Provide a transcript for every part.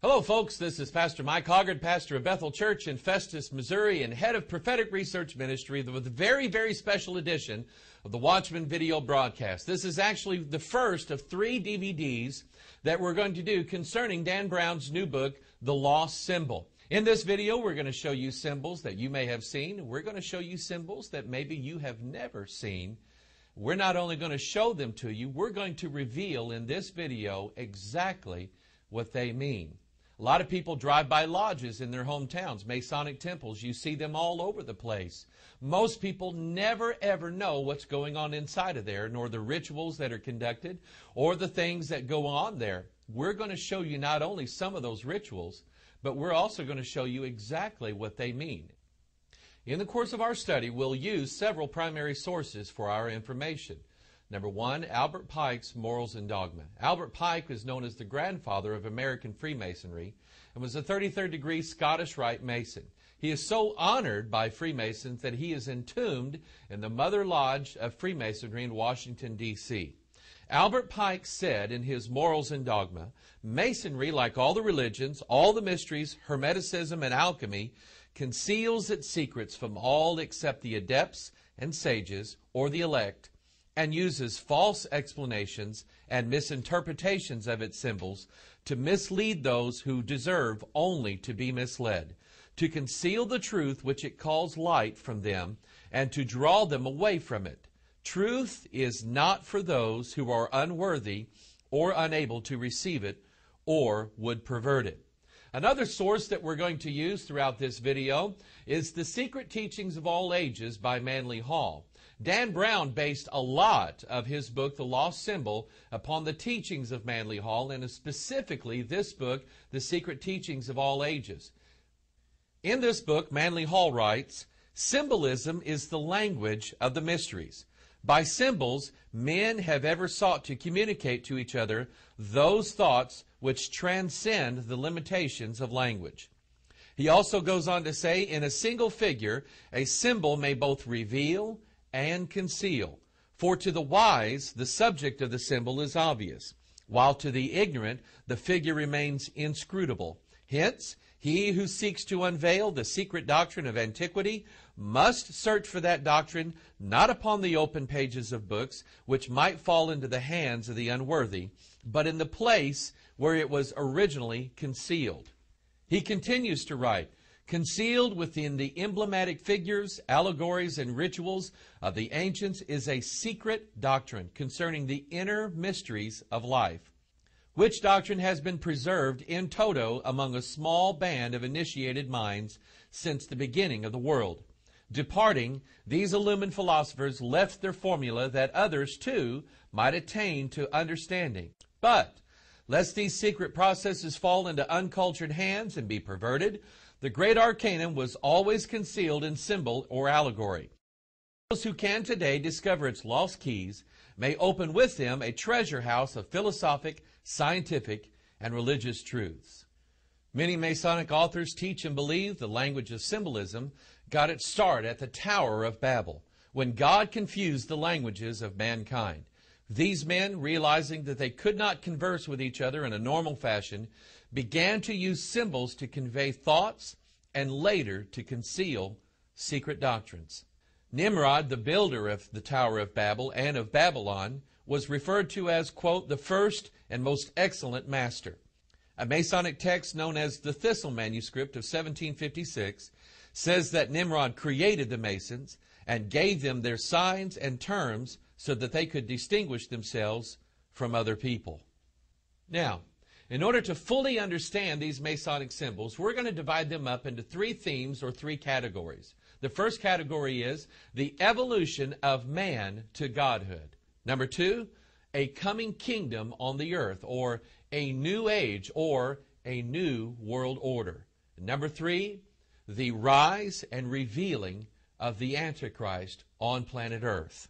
Hello, folks. This is Pastor Mike Hoggard, pastor of Bethel Church in Festus, Missouri, and head of Prophetic Research Ministry with a very, very special edition of the Watchman video broadcast. This is actually the first of 3 DVDs that we're going to do concerning Dan Brown's new book, The Lost Symbol. In this video, we're going to show you symbols that you may have seen. We're going to show you symbols that maybe you have never seen. We're not only going to show them to you, we're going to reveal in this video exactly what they mean. A lot of people drive by lodges in their hometowns, Masonic temples. You see them all over the place. Most people never ever know what's going on inside of there, nor the rituals that are conducted or the things that go on there. We're going to show you not only some of those rituals, but we're also going to show you exactly what they mean. In the course of our study, we'll use several primary sources for our information. Number 1, Albert Pike's Morals and Dogma. Albert Pike is known as the grandfather of American Freemasonry and was a 33rd degree Scottish Rite Mason. He is so honored by Freemasons that he is entombed in the Mother Lodge of Freemasonry in Washington, D.C. Albert Pike said in his Morals and Dogma, Masonry, like all the religions, all the mysteries, Hermeticism, and alchemy, conceals its secrets from all except the adepts and sages or the elect, and uses false explanations and misinterpretations of its symbols to mislead those who deserve only to be misled, to conceal the truth which it calls light from them, and to draw them away from it. Truth is not for those who are unworthy or unable to receive it or would pervert it. Another source that we're going to use throughout this video is The Secret Teachings of All Ages by Manly Hall. Dan Brown based a lot of his book, The Lost Symbol, upon the teachings of Manly Hall, and specifically this book, The Secret Teachings of All Ages. In this book, Manly Hall writes, symbolism is the language of the mysteries. By symbols, men have ever sought to communicate to each other those thoughts which transcend the limitations of language. He also goes on to say, in a single figure, a symbol may both reveal and conceal. For to the wise, the subject of the symbol is obvious, while to the ignorant, the figure remains inscrutable. Hence, he who seeks to unveil the secret doctrine of antiquity must search for that doctrine not upon the open pages of books, which might fall into the hands of the unworthy, but in the place where it was originally concealed. He continues to write, concealed within the emblematic figures, allegories, and rituals of the ancients is a secret doctrine concerning the inner mysteries of life, which doctrine has been preserved in toto among a small band of initiated minds since the beginning of the world. Departing, these illumined philosophers left their formula that others, too, might attain to understanding. But, lest these secret processes fall into uncultured hands and be perverted, the great arcanum was always concealed in symbol or allegory. Those who can today discover its lost keys may open with them a treasure house of philosophic, scientific, and religious truths. Many Masonic authors teach and believe the language of symbolism got its start at the Tower of Babel, when God confused the languages of mankind. These men, realizing that they could not converse with each other in a normal fashion, began to use symbols to convey thoughts and later to conceal secret doctrines. Nimrod, the builder of the Tower of Babel and of Babylon, was referred to as, quote, the first and most excellent master. A Masonic text known as the Thistle Manuscript of 1756 says that Nimrod created the Masons and gave them their signs and terms so that they could distinguish themselves from other people. Now, in order to fully understand these Masonic symbols, we're going to divide them up into 3 themes or 3 categories. The first category is the evolution of man to godhood. Number 2, a coming kingdom on the earth, or a new age, or a new world order. Number 3, the rise and revealing of the Antichrist on planet Earth.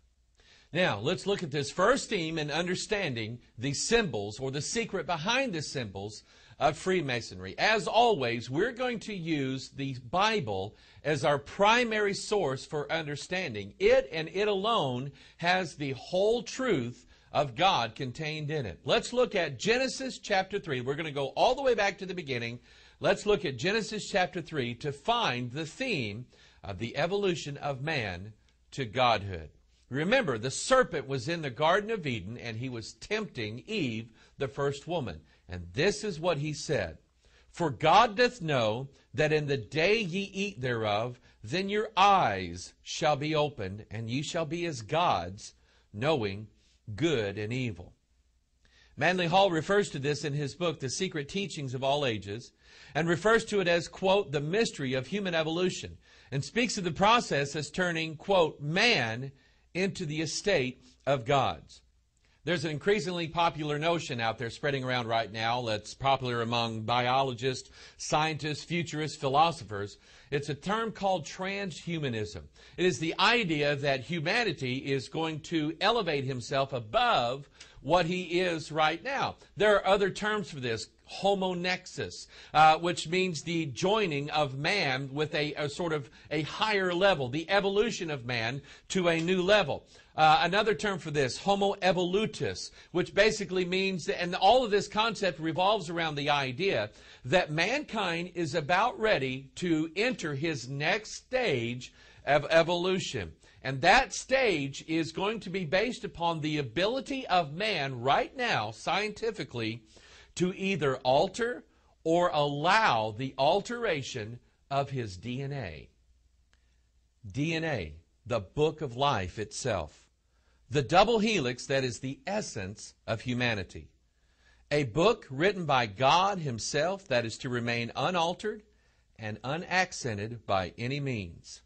Now, let's look at this first theme in understanding the symbols or the secret behind the symbols of Freemasonry. As always, we're going to use the Bible as our primary source for understanding. It and it alone has the whole truth of God contained in it. Let's look at Genesis chapter 3. We're going to go all the way back to the beginning. Let's look at Genesis chapter 3 to find the theme of the evolution of man to godhood. Remember, the serpent was in the Garden of Eden, and he was tempting Eve, the first woman. And this is what he said: "For God doth know that in the day ye eat thereof, then your eyes shall be opened, and ye shall be as gods, knowing good and evil." Manly Hall refers to this in his book, The Secret Teachings of All Ages, and refers to it as, quote, "the mystery of human evolution," and speaks of the process as turning, quote, "man into the estate of gods." There's an increasingly popular notion out there spreading around right now that's popular among biologists, scientists, futurists, philosophers. It's a term called transhumanism. It is the idea that humanity is going to elevate himself above what he is right now. There are other terms for this. Homonexus, which means the joining of man with a sort of a higher level, the evolution of man to a new level. Another term for this, homo evolutus, which basically means, and all of this concept revolves around the idea that mankind is about ready to enter his next stage of evolution. And that stage is going to be based upon the ability of man right now, scientifically, to either alter or allow the alteration of his DNA. DNA, the book of life itself. The double helix that is the essence of humanity. A book written by God himself that is to remain unaltered and unaccented by any means.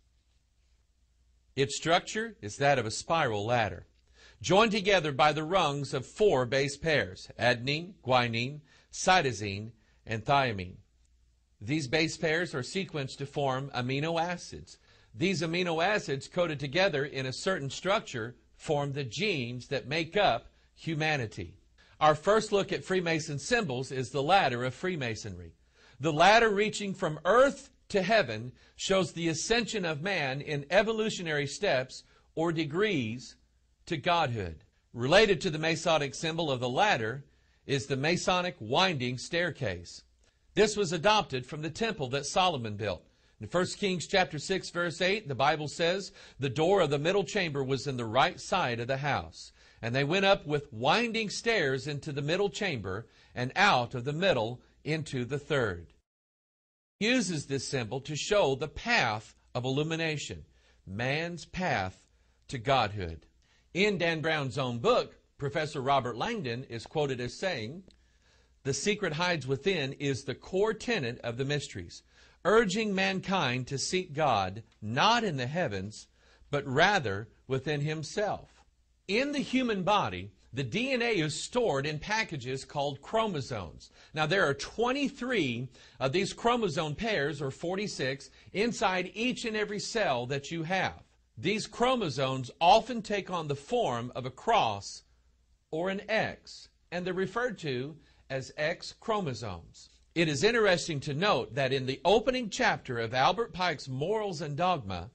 Its structure is that of a spiral ladder, joined together by the rungs of 4 base pairs: adenine, guanine, cytosine, and thymine. These base pairs are sequenced to form amino acids. These amino acids, coated together in a certain structure, form the genes that make up humanity. Our first look at Freemason symbols is the ladder of Freemasonry. The ladder reaching from earth to heaven shows the ascension of man in evolutionary steps or degrees to godhood. Related to the Masonic symbol of the ladder is the Masonic winding staircase. This was adopted from the temple that Solomon built. In 1 Kings chapter 6, verse 8, the Bible says, "The door of the middle chamber was in the right side of the house. And they went up with winding stairs into the middle chamber, and out of the middle into the third." He uses this symbol to show the path of illumination, man's path to godhood. In Dan Brown's own book, Professor Robert Langdon is quoted as saying, "The secret hides within is the core tenet of the mysteries, urging mankind to seek God not in the heavens, but rather within himself." In the human body, the DNA is stored in packages called chromosomes. Now, there are 23 of these chromosome pairs, or 46, inside each and every cell that you have. These chromosomes often take on the form of a cross or an X, and they're referred to as X chromosomes. It is interesting to note that in the opening chapter of Albert Pike's Morals and Dogma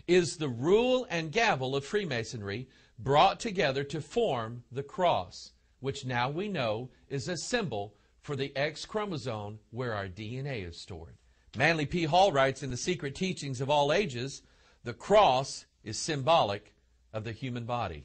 is the rule and gavel of Freemasonry brought together to form the cross, which now we know is a symbol for the X chromosome where our DNA is stored. Manly P. Hall writes in The Secret Teachings of All Ages, the cross is symbolic of the human body.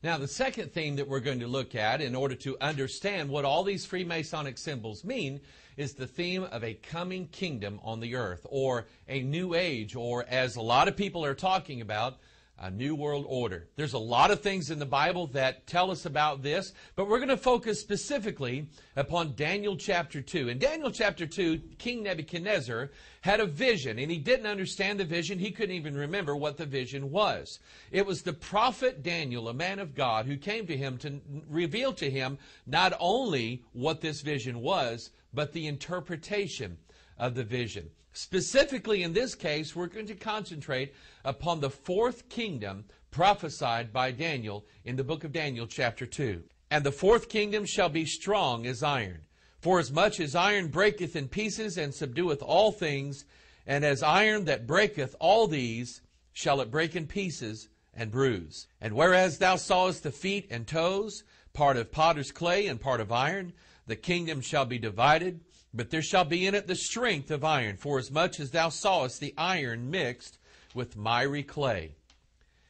Now, the second theme that we're going to look at in order to understand what all these Freemasonic symbols mean is the theme of a coming kingdom on the earth, or a new age, or as a lot of people are talking about, a new world order. There's a lot of things in the Bible that tell us about this, but we're going to focus specifically upon Daniel chapter 2. In Daniel chapter 2, King Nebuchadnezzar had a vision, and he didn't understand the vision. He couldn't even remember what the vision was. It was the prophet Daniel, a man of God, who came to him to reveal to him not only what this vision was, but the interpretation of the vision. Specifically in this case, we're going to concentrate upon the 4th kingdom prophesied by Daniel in the book of Daniel chapter 2. "And the 4th kingdom shall be strong as iron. For as much as iron breaketh in pieces and subdueth all things, and as iron that breaketh all these, shall it break in pieces and bruise. And whereas thou sawest the feet and toes, part of potter's clay and part of iron, the kingdom shall be divided, but there shall be in it the strength of iron, forasmuch as thou sawest the iron mixed with miry clay.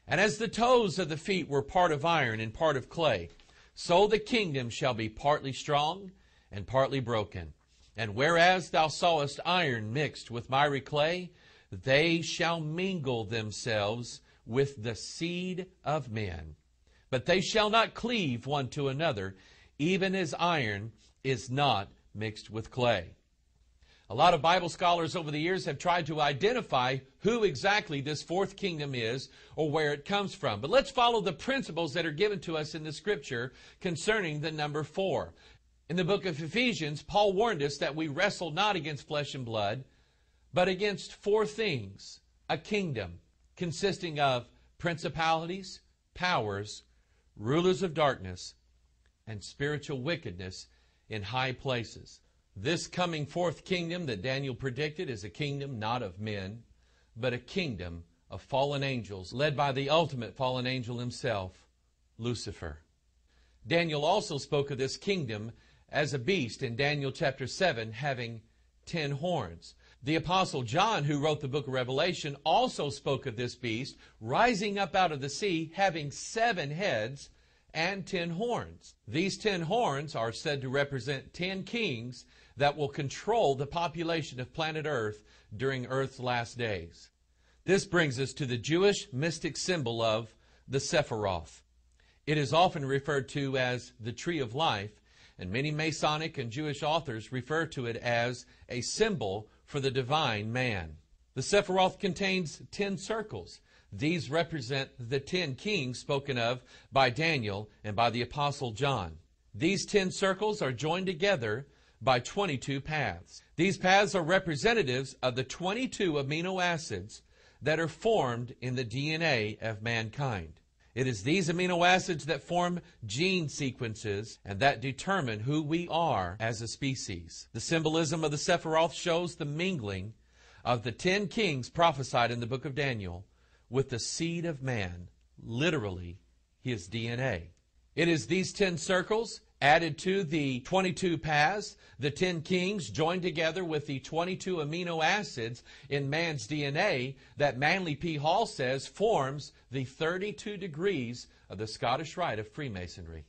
And as the toes of the feet were part of iron and part of clay, so the kingdom shall be partly strong and partly broken. And whereas thou sawest iron mixed with miry clay, they shall mingle themselves with the seed of men. But they shall not cleave one to another, even as iron is not mixed with clay. A lot of Bible scholars over the years have tried to identify who exactly this fourth kingdom is or where it comes from. But let's follow the principles that are given to us in the Scripture concerning the number 4. In the book of Ephesians, Paul warned us that we wrestle not against flesh and blood, but against 4 things: a kingdom consisting of principalities, powers, rulers of darkness, and spiritual wickedness in high places. This coming fourth kingdom that Daniel predicted is a kingdom not of men, but a kingdom of fallen angels, led by the ultimate fallen angel himself, Lucifer. Daniel also spoke of this kingdom as a beast in Daniel chapter 7, having 10 horns. The Apostle John, who wrote the book of Revelation, also spoke of this beast rising up out of the sea, having 7 heads and 10 horns. These 10 horns are said to represent 10 kings that will control the population of planet Earth during Earth's last days. This brings us to the Jewish mystic symbol of the Sephiroth. It is often referred to as the Tree of Life, and many Masonic and Jewish authors refer to it as a symbol for the divine man. The Sephiroth contains 10 circles. These represent the 10 kings spoken of by Daniel and by the Apostle John. These 10 circles are joined together by 22 paths. These paths are representatives of the 22 amino acids that are formed in the DNA of mankind. It is these amino acids that form gene sequences and that determine who we are as a species. The symbolism of the Sephiroth shows the mingling of the 10 kings prophesied in the book of Daniel with the seed of man, literally his DNA. It is these 10 circles added to the 22 paths, the 10 kings joined together with the 22 amino acids in man's DNA that Manly P. Hall says forms the 32 degrees of the Scottish Rite of Freemasonry.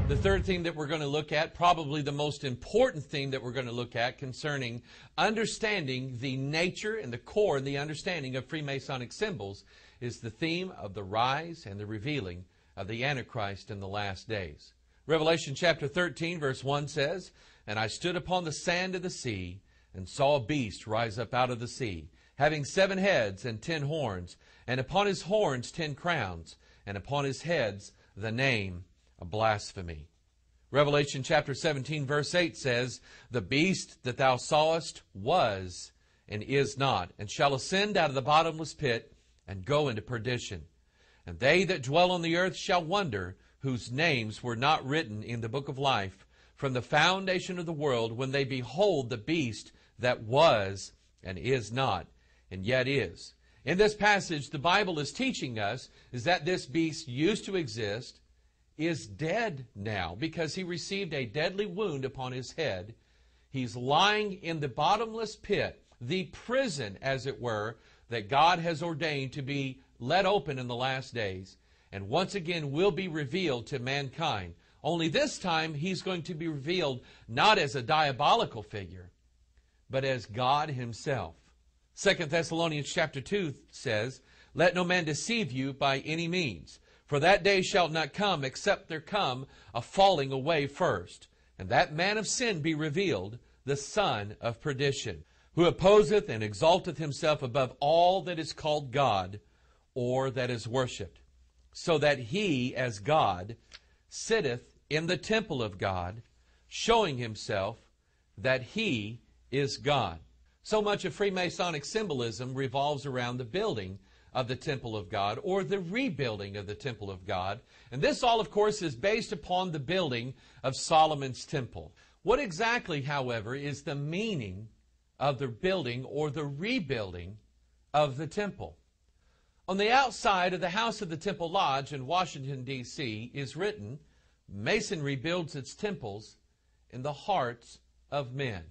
The third thing that we're going to look at, probably the most important thing that we're going to look at concerning understanding the nature and the core and the understanding of Freemasonic symbols, is the theme of the rise and the revealing of the Antichrist in the last days. Revelation chapter 13 verse 1 says, "And I stood upon the sand of the sea, and saw a beast rise up out of the sea, having 7 heads and 10 horns, and upon his horns 10 crowns, and upon his heads the name of blasphemy." Revelation chapter 17 verse 8 says, "The beast that thou sawest was and is not, and shall ascend out of the bottomless pit, and go into perdition. And they that dwell on the earth shall wonder, whose names were not written in the book of life from the foundation of the world, when they behold the beast that was and is not, and yet is." In this passage, the Bible is teaching us is that this beast used to exist, is dead now, because he received a deadly wound upon his head. He's lying in the bottomless pit, the prison, as it were, that God has ordained to be let open in the last days, and once again will be revealed to mankind. Only this time he's going to be revealed not as a diabolical figure, but as God himself. 2 Thessalonians chapter 2 says, "Let no man deceive you by any means, for that day shall not come, except there come a falling away first, and that man of sin be revealed, the son of perdition, who opposeth and exalteth himself above all that is called God, or that is worshipped, so that he, as God, sitteth in the temple of God, showing himself that he is God." So much of Freemasonic symbolism revolves around the building of the temple of God, or the rebuilding of the temple of God. And this all, of course, is based upon the building of Solomon's temple. What exactly, however, is the meaning of the building or the rebuilding of the temple? On the outside of the House of the Temple Lodge in Washington, D.C. is written, "Masonry builds its temples in the hearts of men."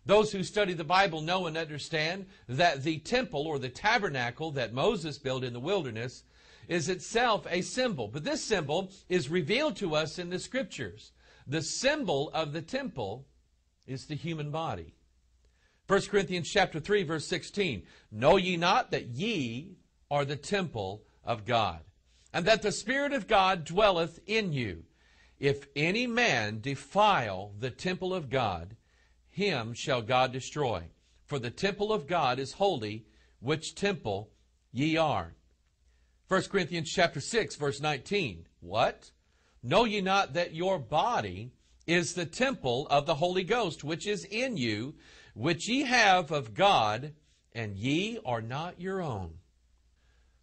Those who study the Bible know and understand that the temple or the tabernacle that Moses built in the wilderness is itself a symbol. But this symbol is revealed to us in the Scriptures. The symbol of the temple is the human body. 1 Corinthians chapter 3, verse 16, "Know ye not that ye are the temple of God, and that the Spirit of God dwelleth in you? If any man defile the temple of God, him shall God destroy. For the temple of God is holy, which temple ye are." 1 Corinthians chapter 6, verse 19. What? "Know ye not that your body is the temple of the Holy Ghost, which is in you, which ye have of God, and ye are not your own?"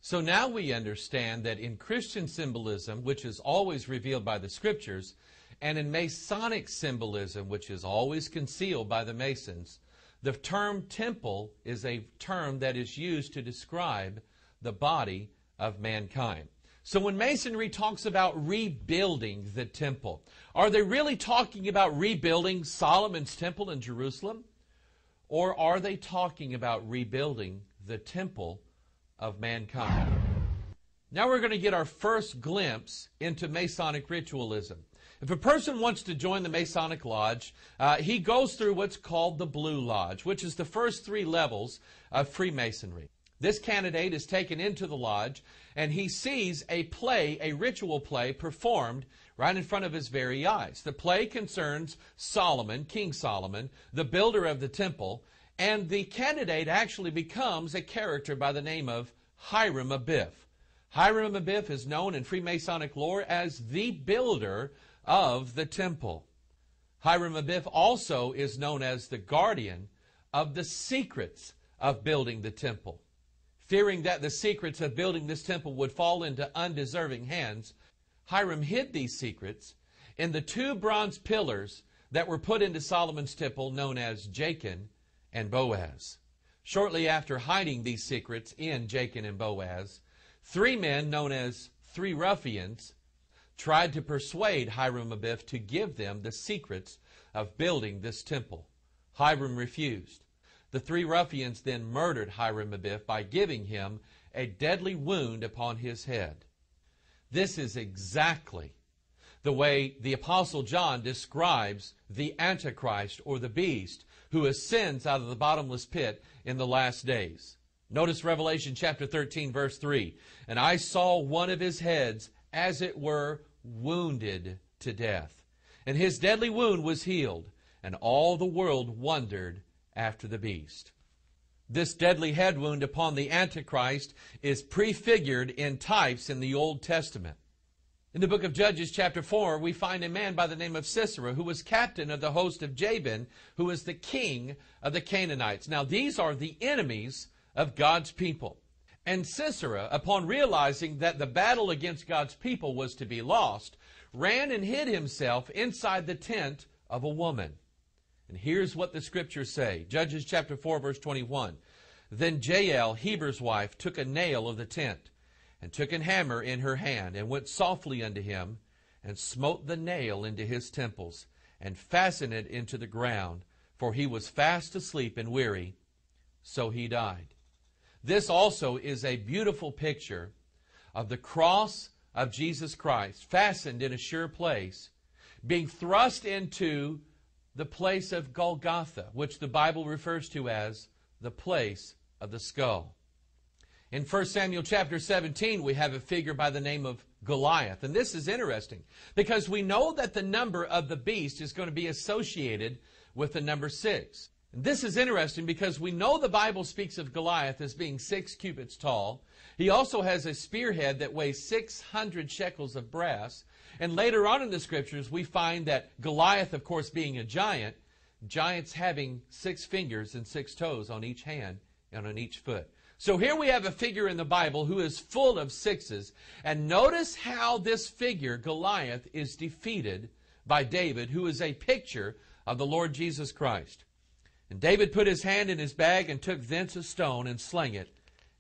So now we understand that in Christian symbolism, which is always revealed by the Scriptures, and in Masonic symbolism, which is always concealed by the Masons, the term temple is a term that is used to describe the body of mankind. So when Masonry talks about rebuilding the temple, are they really talking about rebuilding Solomon's temple in Jerusalem? Or are they talking about rebuilding the temple of mankind? Now we're going to get our first glimpse into Masonic ritualism. If a person wants to join the Masonic Lodge, he goes through what's called the Blue Lodge, which is the first 3 levels of Freemasonry. This candidate is taken into the lodge, and he sees a play, a ritual play, performed right in front of his very eyes. The play concerns Solomon, King Solomon, the builder of the temple, and the candidate actually becomes a character by the name of Hiram Abiff. Hiram Abiff is known in Freemasonic lore as the builder of the temple. Hiram Abiff also is known as the guardian of the secrets of building the temple. Fearing that the secrets of building this temple would fall into undeserving hands, Hiram hid these secrets in the 2 bronze pillars that were put into Solomon's temple, known as Jachin and Boaz. Shortly after hiding these secrets in Jachin and Boaz, 3 men known as 3 ruffians tried to persuade Hiram Abiff to give them the secrets of building this temple. Hiram refused. The 3 ruffians then murdered Hiram Abiff by giving him a deadly wound upon his head. This is exactly the way the Apostle John describes the Antichrist, or the beast, who ascends out of the bottomless pit in the last days. Notice Revelation chapter 13, verse 3. "And I saw one of his heads, as it were, wounded to death. And his deadly wound was healed, and all the world wondered after the beast." This deadly head wound upon the Antichrist is prefigured in types in the Old Testament. In the book of Judges chapter 4, we find a man by the name of Sisera, who was captain of the host of Jabin, who was the king of the Canaanites. Now these are the enemies of God's people. And Sisera, upon realizing that the battle against God's people was to be lost, ran and hid himself inside the tent of a woman. And here's what the Scriptures say. Judges chapter 4, verse 21. "Then Jael, Heber's wife, took a nail of the tent, and took an hammer in her hand, and went softly unto him, and smote the nail into his temples, and fastened it into the ground, for he was fast asleep and weary. So he died." This also is a beautiful picture of the cross of Jesus Christ, fastened in a sure place, being thrust into the place of Golgotha, which the Bible refers to as the place of the skull. In 1 Samuel chapter 17, we have a figure by the name of Goliath. And this is interesting because we know that the number of the beast is going to be associated with the number 6. And this is interesting because we know the Bible speaks of Goliath as being 6 cubits tall. He also has a spearhead that weighs 600 shekels of brass. And later on in the Scriptures, we find that Goliath, of course, being a giant, giants having 6 fingers and 6 toes on each hand and on each foot. So here we have a figure in the Bible who is full of 6s. And notice how this figure, Goliath, is defeated by David, who is a picture of the Lord Jesus Christ. "And David put his hand in his bag, and took thence a stone, and slang it,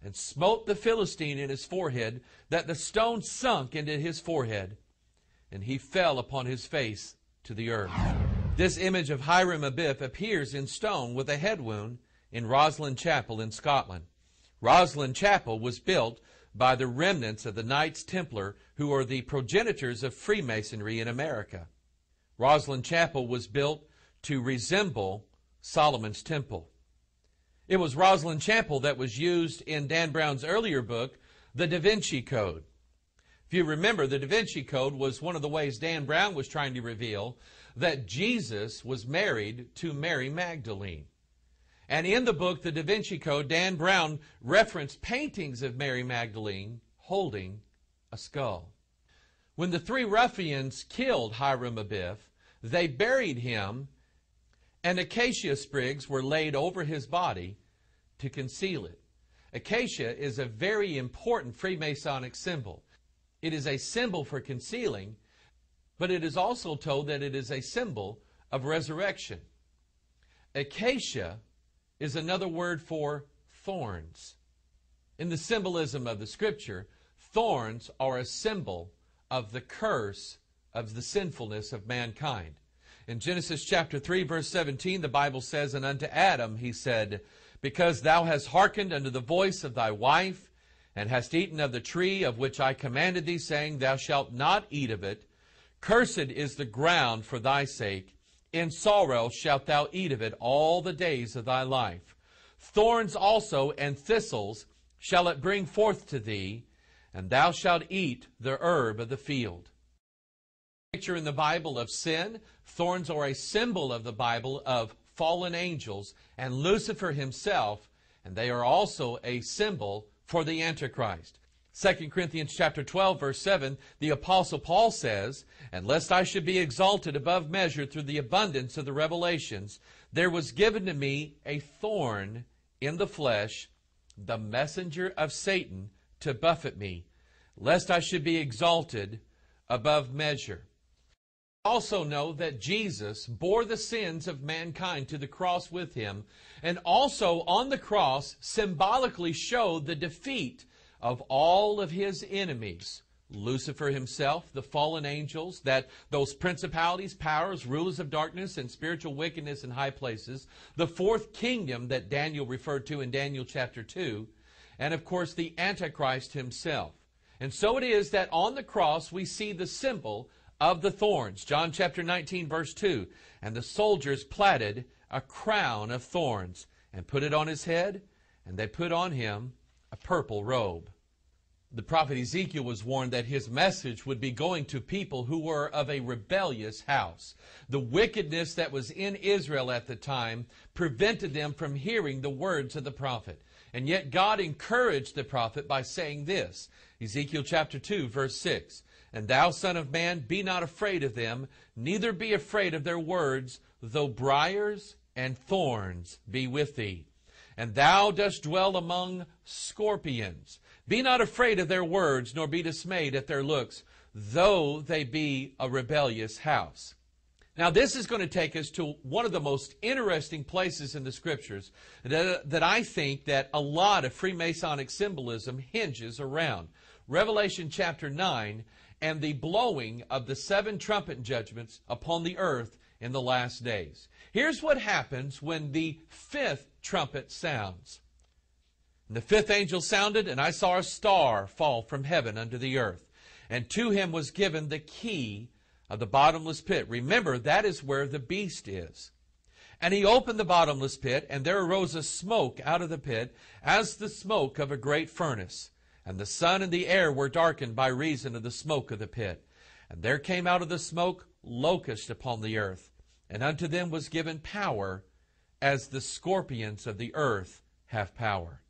and smote the Philistine in his forehead, that the stone sunk into his forehead, and he fell upon his face to the earth. This image of Hiram Abiff appears in stone with a head wound in Roslin Chapel in Scotland. Roslin Chapel was built by the remnants of the Knights Templar, who are the progenitors of Freemasonry in America. Roslin Chapel was built to resemble Solomon's Temple. It was Roslin Chapel that was used in Dan Brown's earlier book, The Da Vinci Code. If you remember, the Da Vinci Code was one of the ways Dan Brown was trying to reveal that Jesus was married to Mary Magdalene. And in the book, The Da Vinci Code, Dan Brown referenced paintings of Mary Magdalene holding a skull. When the three ruffians killed Hiram Abiff, they buried him, and acacia sprigs were laid over his body to conceal it. Acacia is a very important Freemasonic symbol. It is a symbol for concealing, but it is also told that it is a symbol of resurrection. Acacia is another word for thorns. In the symbolism of the Scripture, thorns are a symbol of the curse of the sinfulness of mankind. In Genesis chapter 3, verse 17, the Bible says, "And unto Adam he said, Because thou hast hearkened unto the voice of thy wife, and hast eaten of the tree of which I commanded thee, saying, Thou shalt not eat of it, cursed is the ground for thy sake. In sorrow shalt thou eat of it all the days of thy life. Thorns also and thistles shall it bring forth to thee, and thou shalt eat the herb of the field." Picture in the Bible of sin. Thorns are a symbol of the Bible of fallen angels and Lucifer himself, and they are also a symbol for the Antichrist. 2 Corinthians chapter 12, verse 7, the Apostle Paul says, "And lest I should be exalted above measure through the abundance of the revelations, there was given to me a thorn in the flesh, the messenger of Satan, to buffet me, lest I should be exalted above measure." Also know that Jesus bore the sins of mankind to the cross with him, and also on the cross symbolically showed the defeat of all of his enemies. Lucifer himself, the fallen angels, that those principalities, powers, rulers of darkness, and spiritual wickedness in high places, the fourth kingdom that Daniel referred to in Daniel chapter 2, and of course the Antichrist himself. And so it is that on the cross we see the symbol of the thorns. John chapter 19, verse 2, "And the soldiers platted a crown of thorns, and put it on his head, and they put on him a purple robe." The prophet Ezekiel was warned that his message would be going to people who were of a rebellious house. The wickedness that was in Israel at the time prevented them from hearing the words of the prophet. And yet God encouraged the prophet by saying this, Ezekiel chapter 2, verse 6, "And thou, son of man, be not afraid of them, neither be afraid of their words, though briars and thorns be with thee. And thou dost dwell among scorpions. Be not afraid of their words, nor be dismayed at their looks, though they be a rebellious house." Now this is going to take us to one of the most interesting places in the Scriptures that I think that a lot of Freemasonic symbolism hinges around. Revelation chapter 9 and the blowing of the 7 trumpet judgments upon the earth in the last days. Here's what happens when the 5th trumpet sounds. "And the 5th angel sounded, and I saw a star fall from heaven unto the earth. And to him was given the key of the bottomless pit." Remember, that is where the beast is. "And he opened the bottomless pit, and there arose a smoke out of the pit, as the smoke of a great furnace. And the sun and the air were darkened by reason of the smoke of the pit. And there came out of the smoke locusts upon the earth. And unto them was given power, as the scorpions of the earth have power."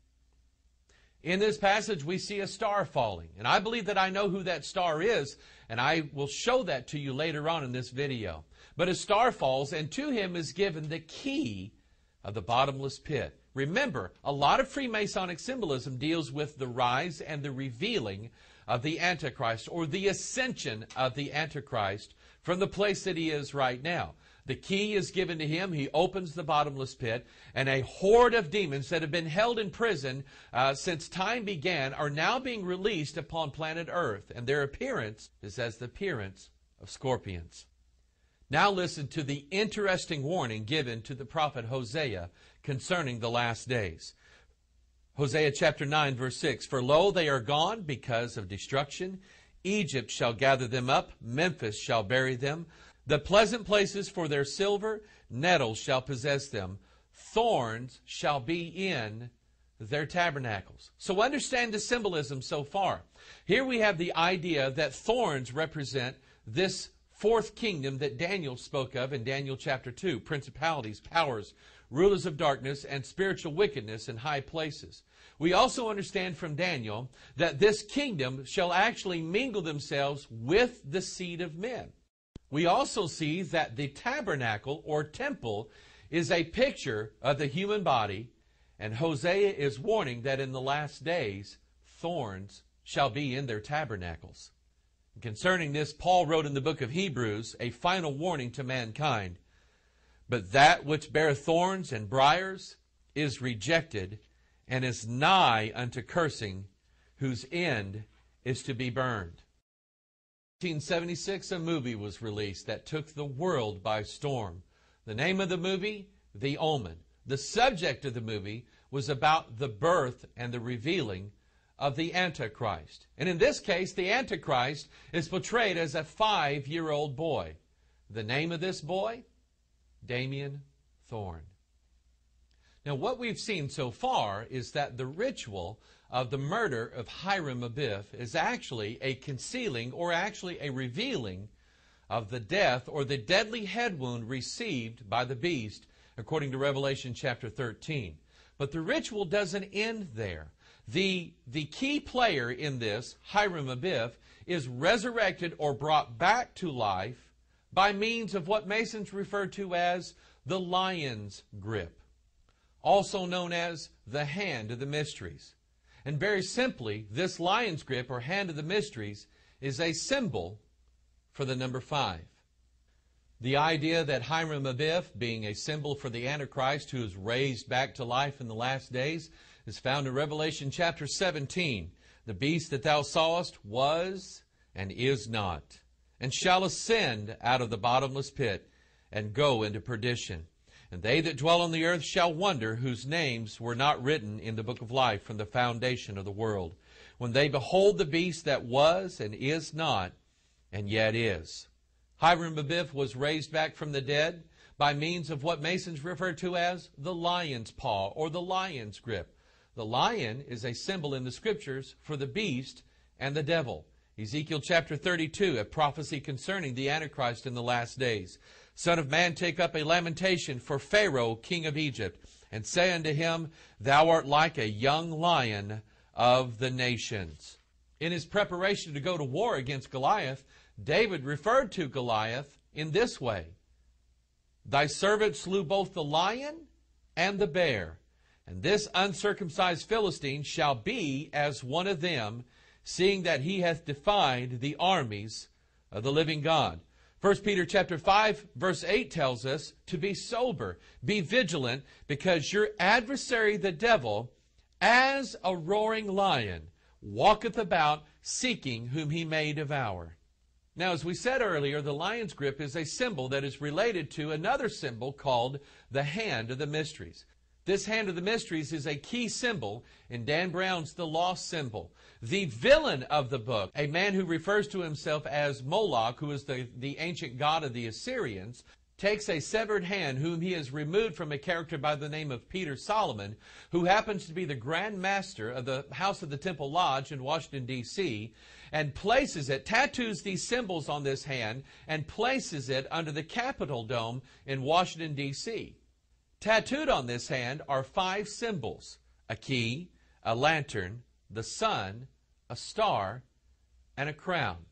In this passage, we see a star falling. And I believe that I know who that star is, and I will show that to you later on in this video. But a star falls, and to him is given the key of the bottomless pit. Remember, a lot of Freemasonic symbolism deals with the rise and the revealing of the Antichrist, or the ascension of the Antichrist from the place that he is right now. The key is given to him. He opens the bottomless pit, and a horde of demons that have been held in prison since time began are now being released upon planet Earth, and their appearance is as the appearance of scorpions. Now listen to the interesting warning given to the prophet Hosea concerning the last days. Hosea chapter 9, verse 6, "For lo, they are gone because of destruction. Egypt shall gather them up, Memphis shall bury them. The pleasant places for their silver, nettles shall possess them. Thorns shall be in their tabernacles." So understand the symbolism so far. Here we have the idea that thorns represent this fourth kingdom that Daniel spoke of in Daniel chapter 2, principalities, powers, rulers of darkness, and spiritual wickedness in high places. We also understand from Daniel that this kingdom shall actually mingle themselves with the seed of men. We also see that the tabernacle or temple is a picture of the human body, and Hosea is warning that in the last days thorns shall be in their tabernacles. Concerning this, Paul wrote in the book of Hebrews a final warning to mankind. "But that which beareth thorns and briars is rejected, and is nigh unto cursing, whose end is to be burned." In 1976, a movie was released that took the world by storm. The name of the movie, The Omen. The subject of the movie was about the birth and the revealing of the Antichrist. And in this case, the Antichrist is portrayed as a 5-year-old boy. The name of this boy? Damien Thorne. Now, what we've seen so far is that the ritual of the murder of Hiram Abiff is actually a concealing or actually a revealing of the death or the deadly head wound received by the beast, according to Revelation chapter 13. But the ritual doesn't end there. The key player in this, Hiram Abiff, is resurrected or brought back to life by means of what Masons refer to as the lion's grip, also known as the hand of the mysteries. And very simply, this lion's grip or hand of the mysteries is a symbol for the number 5. The idea that Hiram Abiff, being a symbol for the Antichrist who is raised back to life in the last days, is found in Revelation chapter 17. "The beast that thou sawest was and is not, and shall ascend out of the bottomless pit, and go into perdition. And they that dwell on the earth shall wonder, whose names were not written in the book of life from the foundation of the world, when they behold the beast that was and is not, and yet is." Hiram Abiff was raised back from the dead by means of what Masons refer to as the lion's paw or the lion's grip. The lion is a symbol in the Scriptures for the beast and the devil. Ezekiel chapter 32, a prophecy concerning the Antichrist in the last days. "Son of man, take up a lamentation for Pharaoh, king of Egypt, and say unto him, Thou art like a young lion of the nations." In his preparation to go to war against Goliath, David referred to Goliath in this way: "Thy servant slew both the lion and the bear, and this uncircumcised Philistine shall be as one of them, seeing that he hath defied the armies of the living God." 1 Peter chapter 5, verse 8 tells us to be sober, be vigilant, because your adversary the devil, as a roaring lion, walketh about, seeking whom he may devour. Now, as we said earlier, the lion's grip is a symbol that is related to another symbol called the hand of the mysteries. This hand of the mysteries is a key symbol in Dan Brown's The Lost Symbol. The villain of the book, a man who refers to himself as Moloch, who is the ancient god of the Assyrians, takes a severed hand whom he has removed from a character by the name of Peter Solomon, who happens to be the Grand Master of the House of the Temple Lodge in Washington, D.C., and places it, tattoos these symbols on this hand, and places it under the Capitol Dome in Washington, D.C. Tattooed on this hand are 5 symbols: a key, a lantern, the sun, a star, and a crown.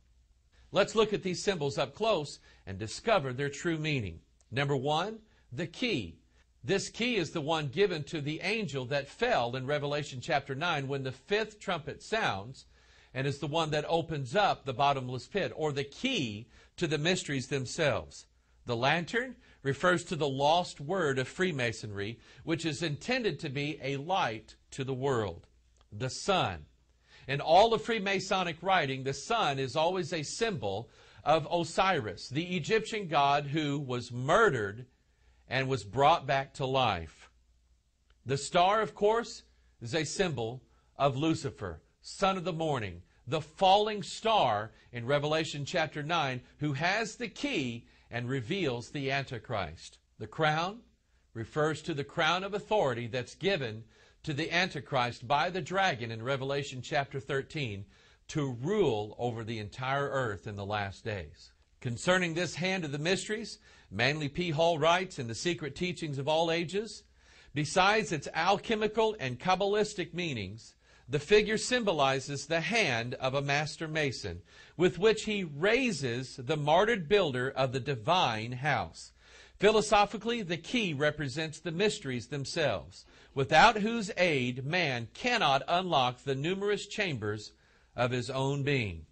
Let's look at these symbols up close and discover their true meaning. Number 1, the key. This key is the one given to the angel that fell in Revelation chapter 9 when the 5th trumpet sounds, and is the one that opens up the bottomless pit, or the key to the mysteries themselves. The lantern refers to the lost word of Freemasonry, which is intended to be a light to the world. The sun. In all of Freemasonic writing, the sun is always a symbol of Osiris, the Egyptian god who was murdered and was brought back to life. The star, of course, is a symbol of Lucifer, son of the morning, the falling star in Revelation chapter 9, who has the key and reveals the Antichrist. The crown refers to the crown of authority that's given to the Antichrist by the dragon in Revelation chapter 13 to rule over the entire earth in the last days. Concerning this hand of the mysteries, Manly P. Hall writes in The Secret Teachings of All Ages, besides its alchemical and Kabbalistic meanings, the figure symbolizes the hand of a master mason with which he raises the martyred builder of the divine house. Philosophically, the key represents the mysteries themselves, without whose aid man cannot unlock the numerous chambers of his own being.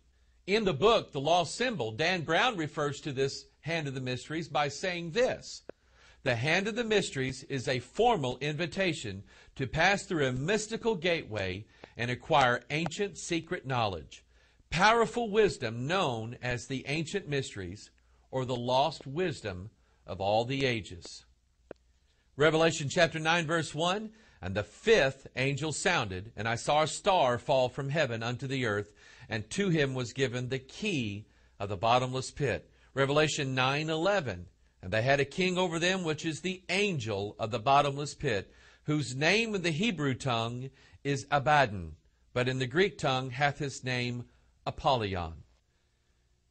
In the book, The Lost Symbol, Dan Brown refers to this hand of the mysteries by saying this: the hand of the mysteries is a formal invitation to pass through a mystical gateway and acquire ancient secret knowledge, powerful wisdom known as the ancient mysteries or the lost wisdom of all the ages. Revelation chapter 9 verse 1, and the fifth angel sounded, and I saw a star fall from heaven unto the earth, and to him was given the key of the bottomless pit. Revelation 9:11, and they had a king over them, which is the angel of the bottomless pit, whose name in the Hebrew tongue is Abaddon, but in the Greek tongue hath his name Apollyon.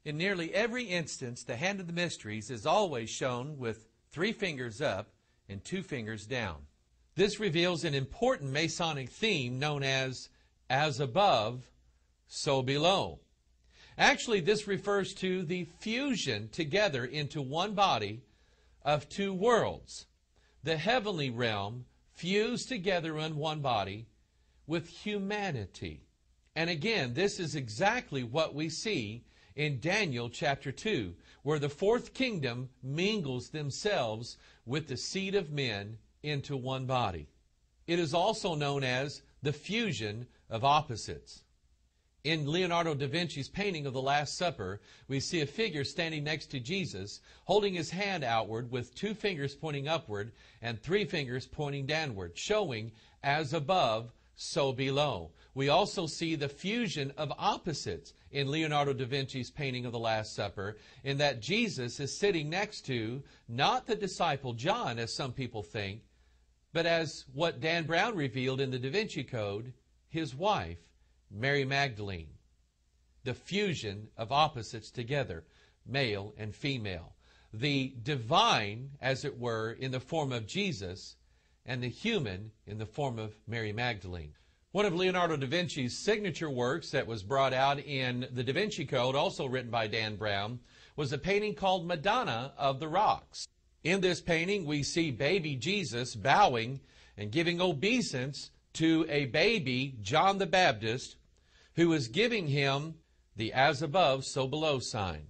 In nearly every instance, the hand of the mysteries is always shown with 3 fingers up and 2 fingers down. This reveals an important Masonic theme known as above, so below. Actually, this refers to the fusion together into one body of 2 worlds. The heavenly realm fused together in one body with humanity. And again, this is exactly what we see in Daniel chapter 2, where the 4th kingdom mingles themselves with the seed of men into one body. It is also known as the fusion of opposites. In Leonardo da Vinci's painting of the Last Supper, we see a figure standing next to Jesus, holding his hand outward with 2 fingers pointing upward and 3 fingers pointing downward, showing as above, so below. We also see the fusion of opposites in Leonardo da Vinci's painting of the Last Supper, in that Jesus is sitting next to not the disciple John, as some people think, but as what Dan Brown revealed in the Da Vinci Code, his wife, Mary Magdalene. The fusion of opposites together, male and female. The divine, as it were, in the form of Jesus, and the human in the form of Mary Magdalene. One of Leonardo da Vinci's signature works that was brought out in the Da Vinci Code, also written by Dan Brown, was a painting called Madonna of the Rocks. In this painting, we see baby Jesus bowing and giving obeisance to a baby, John the Baptist, who is giving him the as above, so below sign.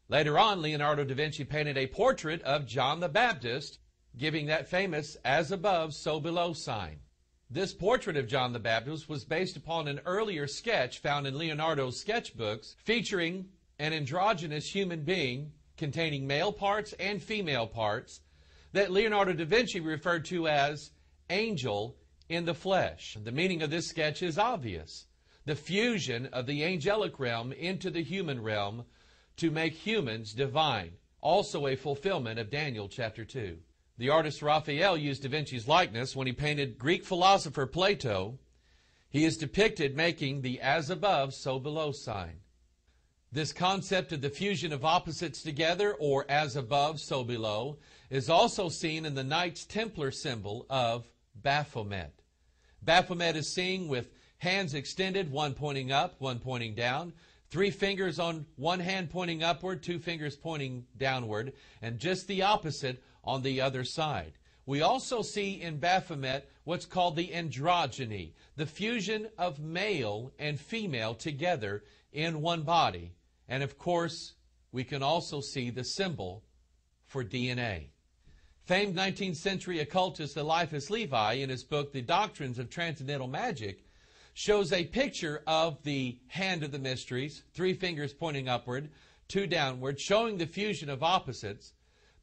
Later on, Leonardo da Vinci painted a portrait of John the Baptist, giving that famous as above, so below sign. This portrait of John the Baptist was based upon an earlier sketch found in Leonardo's sketchbooks featuring an androgynous human being containing male parts and female parts that Leonardo da Vinci referred to as angel in the flesh. The meaning of this sketch is obvious. The fusion of the angelic realm into the human realm to make humans divine. Also a fulfillment of Daniel chapter 2. The artist Raphael used Da Vinci's likeness when he painted Greek philosopher Plato. He is depicted making the as above, so below sign. This concept of the fusion of opposites together, or as above, so below, is also seen in the Knights Templar symbol of Baphomet. Baphomet is seen with hands extended, one pointing up, one pointing down, 3 fingers on one hand pointing upward, 2 fingers pointing downward, and just the opposite on the other side. We also see in Baphomet what's called the androgyny, the fusion of male and female together in one body. And of course, we can also see the symbol for DNA. Famed 19th century occultist Eliphas Levi, in his book The Doctrines of Transcendental Magic, shows a picture of the hand of the mysteries, 3 fingers pointing upward, 2 downward, showing the fusion of opposites.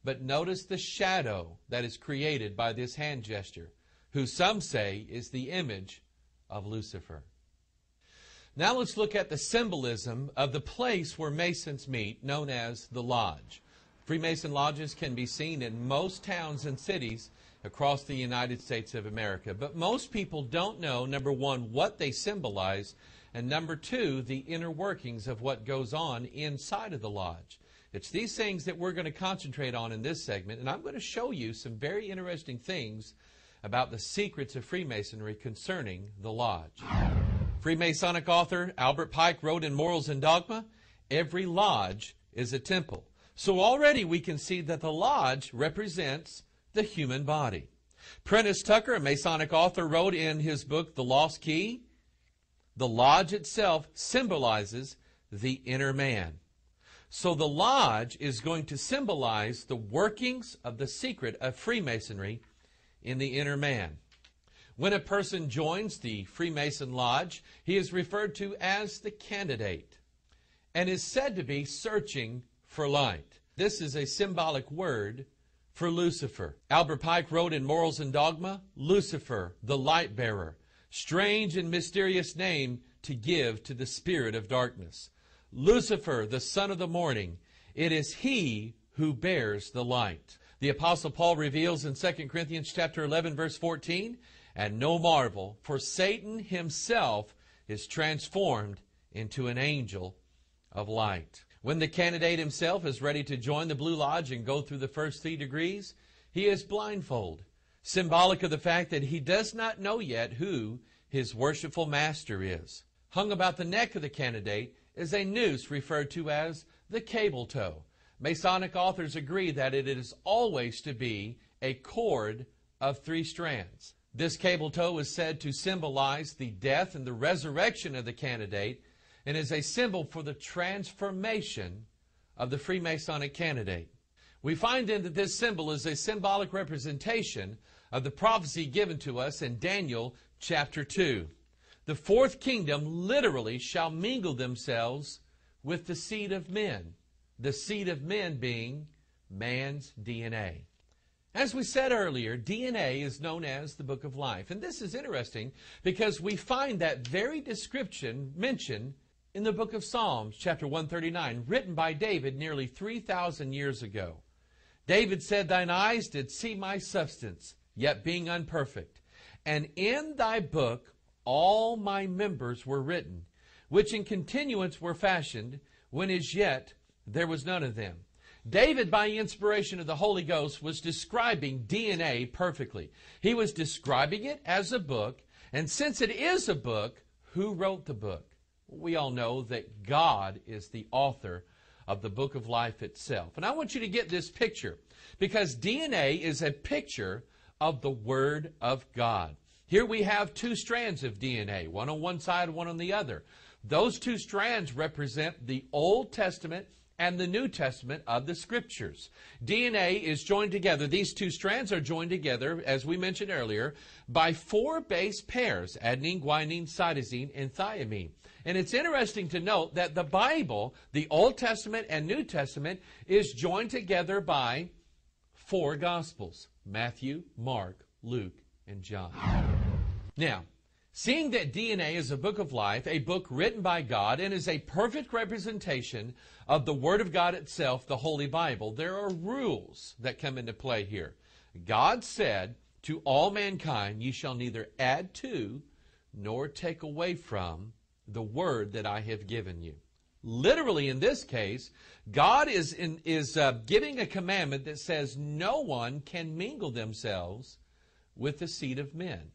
But notice the shadow that is created by this hand gesture, who some say is the image of Lucifer. Now let's look at the symbolism of the place where Masons meet, known as the Lodge. Freemason lodges can be seen in most towns and cities across the United States of America. But most people don't know, number one, what they symbolize, and number two, the inner workings of what goes on inside of the lodge. It's these things that we're going to concentrate on in this segment, and I'm going to show you some very interesting things about the secrets of Freemasonry concerning the lodge. Freemasonic author Albert Pike wrote in Morals and Dogma, "Every lodge is a temple." So already we can see that the lodge represents the human body. Prentice Tucker, a Masonic author, wrote in his book, The Lost Key, the lodge itself symbolizes the inner man. So the lodge is going to symbolize the workings of the secret of Freemasonry in the inner man. When a person joins the Freemason lodge, he is referred to as the candidate and is said to be searching for light. This is a symbolic word for Lucifer. Albert Pike wrote in Morals and Dogma, "Lucifer, the light bearer, strange and mysterious name to give to the spirit of darkness. Lucifer, the son of the morning, it is he who bears the light." The Apostle Paul reveals in 2 Corinthians chapter 11, verse 14, "And no marvel, for Satan himself is transformed into an angel of light." When the candidate himself is ready to join the Blue Lodge and go through the first 3 degrees, he is blindfolded, symbolic of the fact that he does not know yet who his worshipful master is. Hung about the neck of the candidate is a noose referred to as the cable tow. Masonic authors agree that it is always to be a cord of 3 strands. This cable tow is said to symbolize the death and the resurrection of the candidate, and is a symbol for the transformation of the Freemasonic candidate. We find then that this symbol is a symbolic representation of the prophecy given to us in Daniel chapter 2. The 4th kingdom literally shall mingle themselves with the seed of men, the seed of men being man's DNA. As we said earlier, DNA is known as the Book of Life. And this is interesting because we find that very description mentioned in the book of Psalms, chapter 139, written by David nearly 3,000 years ago. David said, "Thine eyes did see my substance, yet being unperfect. And in thy book all my members were written, which in continuance were fashioned, when as yet there was none of them." David, by inspiration of the Holy Ghost, was describing DNA perfectly. He was describing it as a book, and since it is a book, who wrote the book? We all know that God is the author of the Book of Life itself. And I want you to get this picture, because DNA is a picture of the Word of God. Here we have 2 strands of DNA, one on one side, one on the other. Those 2 strands represent the Old Testament and the New Testament of the Scriptures. DNA is joined together. These 2 strands are joined together, as we mentioned earlier, by 4 base pairs, adenine, guanine, cytosine, and thymine. And it's interesting to note that the Bible, the Old Testament and New Testament, is joined together by 4 Gospels: Matthew, Mark, Luke, and John. Now, seeing that DNA is a book of life, a book written by God, and is a perfect representation of the Word of God itself, the Holy Bible, there are rules that come into play here. God said, "To all mankind ye shall neither add to nor take away from the word that I have given you." Literally, in this case, God is giving a commandment that says no one can mingle themselves with the seed of men.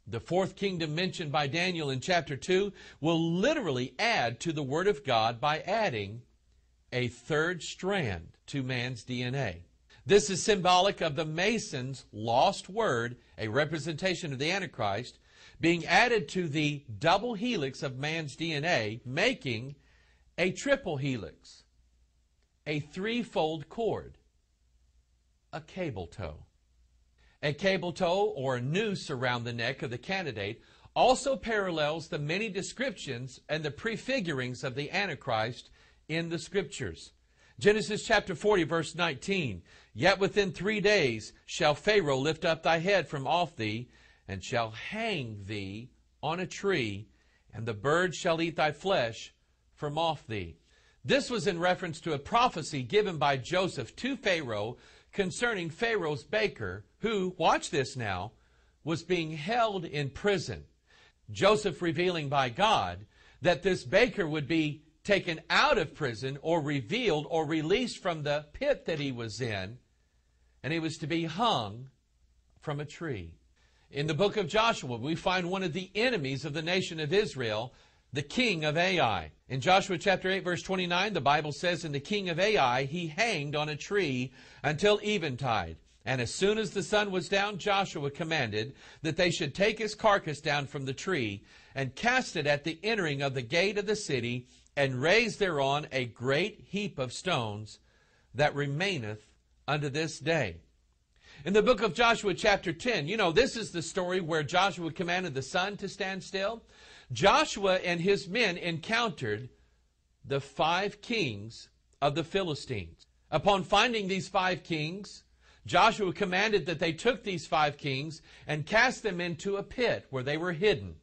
The 4th kingdom mentioned by Daniel in chapter 2 will literally add to the Word of God by adding a 3rd strand to man's DNA. This is symbolic of the Mason's lost word, a representation of the Antichrist, being added to the double helix of man's DNA, making a triple helix, a 3-fold cord. a cable tow. A cable tow, or a noose around the neck of the candidate, also parallels the many descriptions and the prefigurings of the Antichrist in the Scriptures. Genesis chapter 40, verse 19, "Yet within 3 days shall Pharaoh lift up thy head from off thee, and shall hang thee on a tree, and the birds shall eat thy flesh from off thee." This was in reference to a prophecy given by Joseph to Pharaoh concerning Pharaoh's baker, who, watch this now, was being held in prison. Joseph revealing by God that this baker would be taken out of prison, or revealed or released from the pit that he was in, and he was to be hung from a tree. In the book of Joshua, we find one of the enemies of the nation of Israel, the king of Ai. In Joshua chapter 8, verse 29, the Bible says, "And the king of Ai he hanged on a tree until eventide. And as soon as the sun was down, Joshua commanded that they should take his carcass down from the tree, and cast it at the entering of the gate of the city, and raise thereon a great heap of stones that remaineth unto this day." In the book of Joshua chapter 10, this is the story where Joshua commanded the sun to stand still. Joshua and his men encountered the 5 kings of the Philistines. Upon finding these 5 kings, Joshua commanded that they took these 5 kings and cast them into a pit where they were hidden.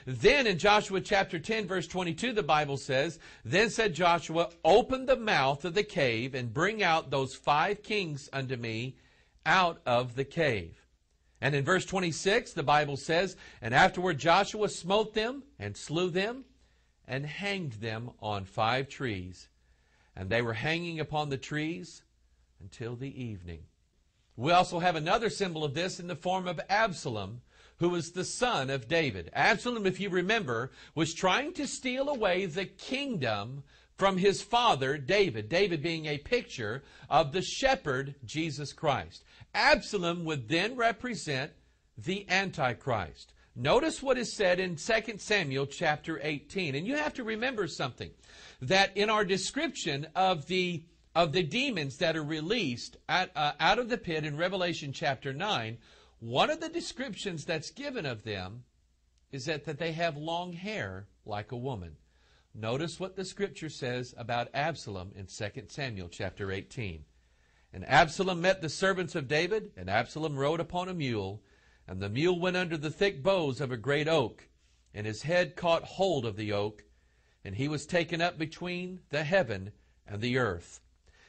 Then in Joshua chapter 10, verse 22, the Bible says, "Then said Joshua, Open the mouth of the cave, and bring out those 5 kings unto me out of the cave." And in verse 26, the Bible says, "And afterward Joshua smote them, and slew them, and hanged them on 5 trees. And they were hanging upon the trees until the evening." We also have another symbol of this in the form of Absalom, who was the son of David. Absalom, if you remember, was trying to steal away the kingdom from his father, David. David being a picture of the shepherd, Jesus Christ. Absalom would then represent the Antichrist. Notice what is said in 2 Samuel chapter 18. And you have to remember something, that in our description of the demons that are released out of the pit in Revelation chapter 9, one of the descriptions that's given of them is that they have long hair like a woman. Notice what the Scripture says about Absalom in 2 Samuel chapter 18. "And Absalom met the servants of David, and Absalom rode upon a mule, and the mule went under the thick boughs of a great oak, and his head caught hold of the oak, and he was taken up between the heaven and the earth.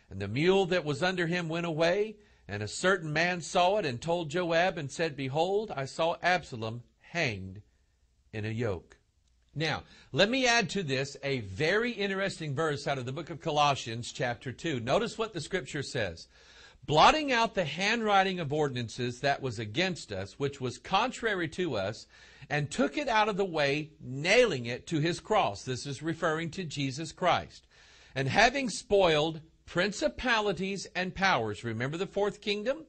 And the mule that was under him went away, and a certain man saw it, and told Joab, and said, Behold, I saw Absalom hanged in a yoke." Now, let me add to this a very interesting verse out of the book of Colossians chapter 2. Notice what the Scripture says. "Blotting out the handwriting of ordinances that was against us, which was contrary to us, and took it out of the way, nailing it to his cross." This is referring to Jesus Christ. "And having spoiled principalities and powers," remember the 4th kingdom?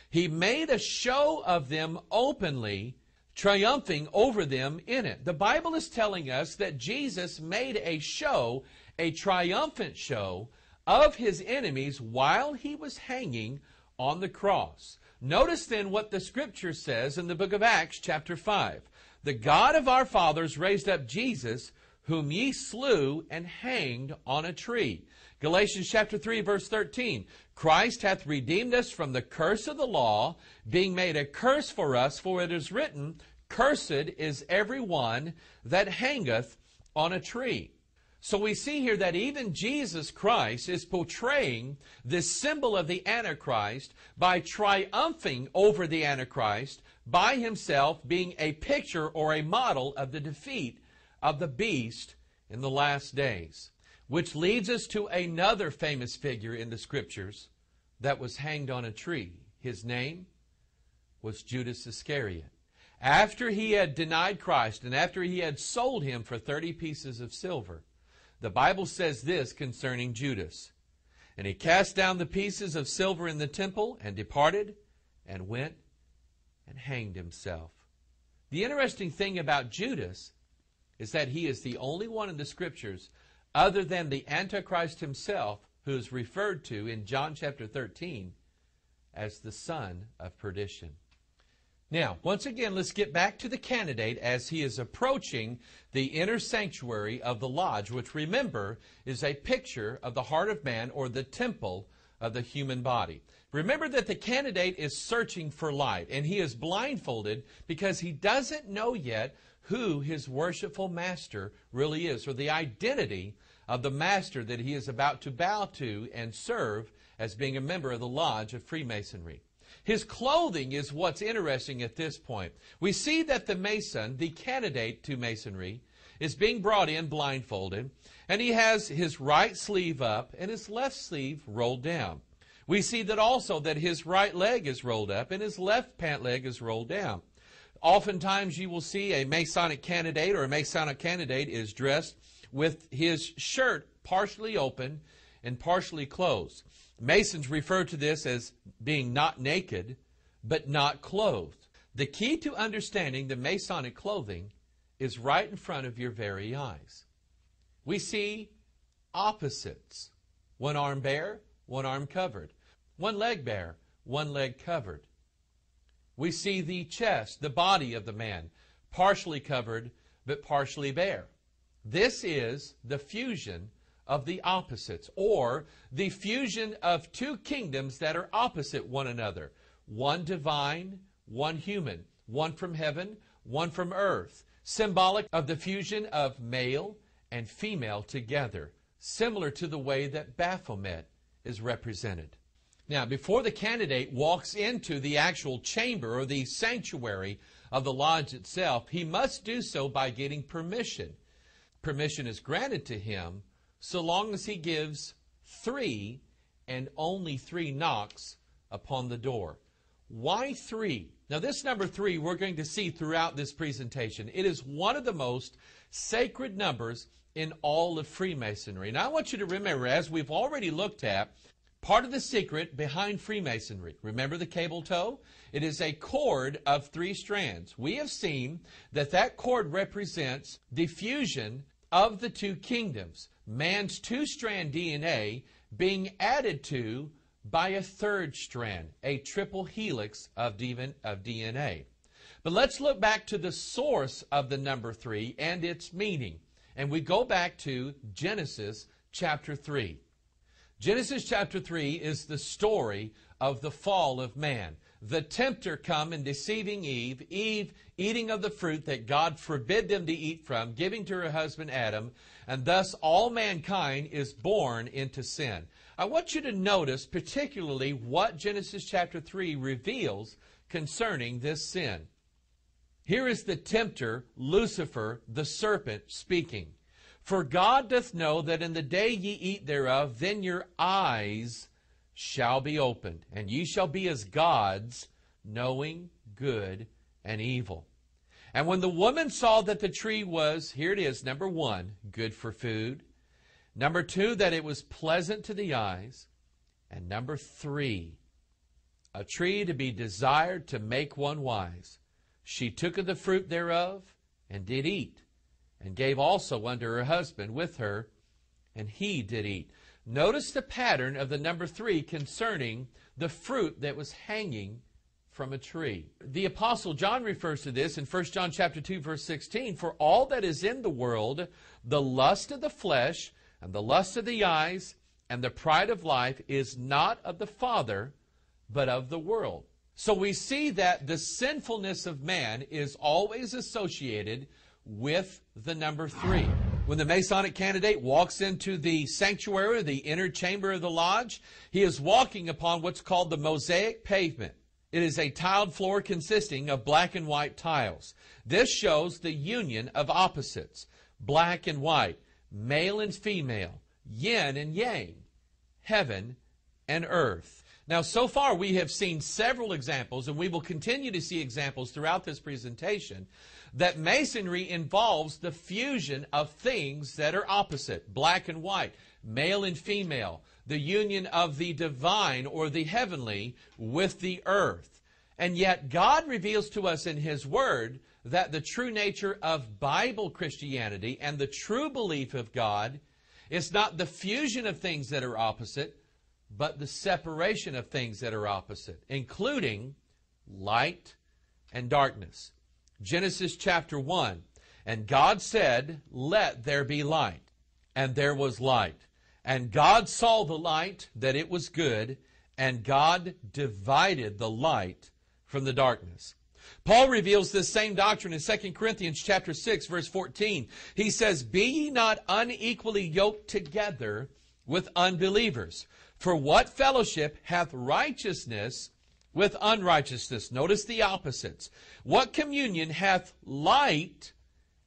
"He made a show of them openly, triumphing over them in it." The Bible is telling us that Jesus made a show, a triumphant show, of his enemies while he was hanging on the cross. Notice then what the Scripture says in the book of Acts chapter 5. "The God of our fathers raised up Jesus, whom ye slew and hanged on a tree." Galatians chapter 3, verse 13. "Christ hath redeemed us from the curse of the law, being made a curse for us, for it is written, Cursed is every one that hangeth on a tree." So we see here that even Jesus Christ is portraying this symbol of the Antichrist by triumphing over the Antichrist by himself, being a picture or a model of the defeat of the beast in the last days. Which leads us to another famous figure in the Scriptures that was hanged on a tree. His name was Judas Iscariot. After he had denied Christ and after he had sold him for 30 pieces of silver, the Bible says this concerning Judas. "And he cast down the pieces of silver in the temple and departed and went and hanged himself." The interesting thing about Judas is that he is the only one in the Scriptures other than the Antichrist himself who is referred to in John chapter 13 as the son of perdition. Now, once again, let's get back to the candidate as he is approaching the inner sanctuary of the lodge, which, remember, is a picture of the heart of man, or the temple of the human body. Remember that the candidate is searching for light, and he is blindfolded because he doesn't know yet who his worshipful master really is, or the identity of the master that he is about to bow to and serve as being a member of the Lodge of Freemasonry. His clothing is what's interesting at this point. We see that the Mason, the candidate to Masonry, is being brought in blindfolded, and he has his right sleeve up and his left sleeve rolled down. We see that also that his right leg is rolled up and his left pant leg is rolled down. Oftentimes you will see a Masonic candidate, or a Masonic candidate is dressed with his shirt partially open and partially closed. Masons refer to this as being not naked, but not clothed. The key to understanding the Masonic clothing is right in front of your very eyes. We see opposites. One arm bare, one arm covered. One leg bare, one leg covered. We see the chest, the body of the man, partially covered, but partially bare. This is the fusion of the opposites, or the fusion of two kingdoms that are opposite one another. One divine, one human. One from heaven, one from earth. Symbolic of the fusion of male and female together, similar to the way that Baphomet is represented. Now, before the candidate walks into the actual chamber or the sanctuary of the lodge itself, he must do so by getting permission. Permission is granted to him so long as he gives 3 and only 3 knocks upon the door. Why 3? Now, this number 3 we're going to see throughout this presentation. It is one of the most sacred numbers in all of Freemasonry. Now, I want you to remember, as we've already looked at, part of the secret behind Freemasonry. Remember the cable tow? It is a cord of 3 strands. We have seen that that cord represents the fusion of the 2 kingdoms. Man's 2-strand DNA being added to by a 3rd strand, a triple helix of DNA. But let's look back to the source of the number 3 and its meaning. And we go back to Genesis chapter 3. Genesis chapter 3 is the story of the fall of man. The tempter come and deceiving Eve, Eve eating of the fruit that God forbid them to eat from, giving to her husband Adam, and thus all mankind is born into sin. I want you to notice particularly what Genesis chapter 3 reveals concerning this sin. Here is the tempter, Lucifer, the serpent, speaking. For God doth know that in the day ye eat thereof, then your eyes shall be opened, and ye shall be as gods, knowing good and evil. And when the woman saw that the tree was, here it is, number 1, good for food. Number 2, that it was pleasant to the eyes. And number 3, a tree to be desired to make one wise. She took of the fruit thereof, and did eat, and gave also unto her husband with her, and he did eat. Notice the pattern of the number 3 concerning the fruit that was hanging from a tree. The Apostle John refers to this in 1 John chapter 2, verse 16. For all that is in the world, the lust of the flesh, and the lust of the eyes, and the pride of life, is not of the Father, but of the world. So we see that the sinfulness of man is always associated with the number 3. When the Masonic candidate walks into the sanctuary, the inner chamber of the lodge, he is walking upon what's called the mosaic pavement. It is a tiled floor consisting of black and white tiles. This shows the union of opposites, black and white, male and female, yin and yang, heaven and earth. Now, so far we have seen several examples, and we will continue to see examples throughout this presentation, that Masonry involves the fusion of things that are opposite, black and white, male and female, the union of the divine or the heavenly with the earth. And yet God reveals to us in His Word that the true nature of Bible Christianity and the true belief of God is not the fusion of things that are opposite, but the separation of things that are opposite, including light and darkness. Genesis chapter 1, and God said, "Let there be light." And there was light. And God saw the light, that it was good, and God divided the light from the darkness. Paul reveals this same doctrine in 2 Corinthians chapter 6, verse 14. He says, "Be ye not unequally yoked together with unbelievers. For what fellowship hath righteousness with unrighteousness?" Notice the opposites. "What communion hath light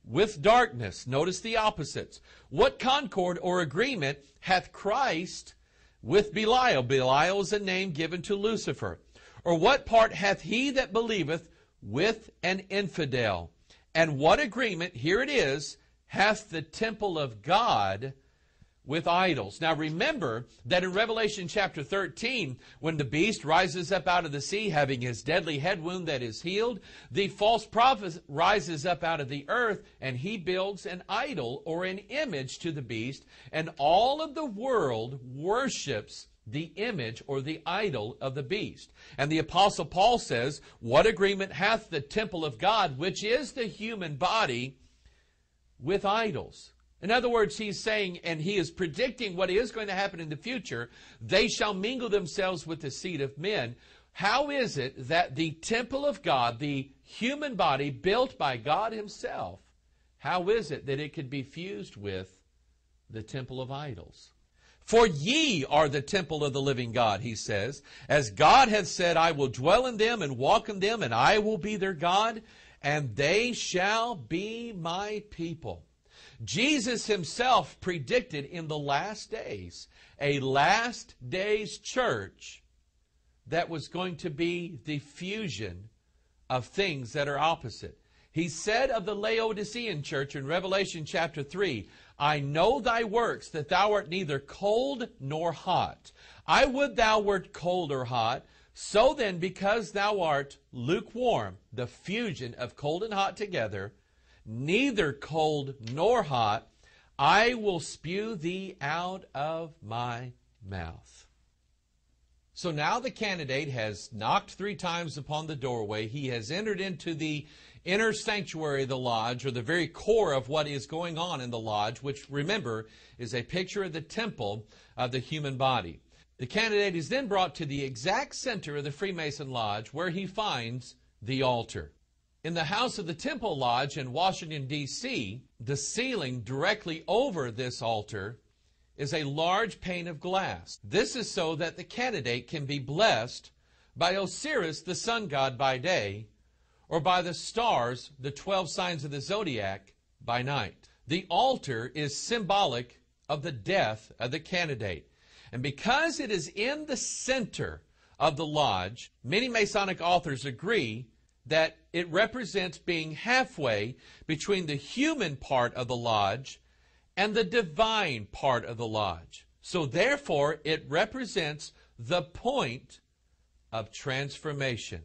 with darkness?" Notice the opposites. "What concord or agreement hath Christ with Belial?" Belial is a name given to Lucifer. "Or what part hath he that believeth with an infidel? And what agreement," here it is, "hath the temple of God with idols?" Now remember that in Revelation chapter 13, when the beast rises up out of the sea, having his deadly head wound that is healed, the false prophet rises up out of the earth, and he builds an idol or an image to the beast, and all of the world worships the image or the idol of the beast. And the Apostle Paul says, "What agreement hath the temple of God, which is the human body, with idols?" In other words, he's saying, and he is predicting what is going to happen in the future, they shall mingle themselves with the seed of men. How is it that the temple of God, the human body built by God himself, how is it that it could be fused with the temple of idols? "For ye are the temple of the living God," he says, "as God hath said, I will dwell in them and walk in them, and I will be their God, and they shall be my people." Jesus himself predicted in the last days, a last days church that was going to be the fusion of things that are opposite. He said of the Laodicean church in Revelation chapter 3, "I know thy works, that thou art neither cold nor hot. I would thou wert cold or hot. So then, because thou art lukewarm," the fusion of cold and hot together, "neither cold nor hot, I will spew thee out of my mouth." So now the candidate has knocked 3 times upon the doorway. He has entered into the inner sanctuary of the lodge, or the very core of what is going on in the lodge, which, remember, is a picture of the temple of the human body. The candidate is then brought to the exact center of the Freemason lodge, where he finds the altar. In the house of the Temple Lodge in Washington, D.C., the ceiling directly over this altar is a large pane of glass. This is so that the candidate can be blessed by Osiris, the sun god, by day, or by the stars, the 12 signs of the zodiac, by night. The altar is symbolic of the death of the candidate. And because it is in the center of the lodge, many Masonic authors agree that it represents being halfway between the human part of the lodge and the divine part of the lodge. So therefore, it represents the point of transformation.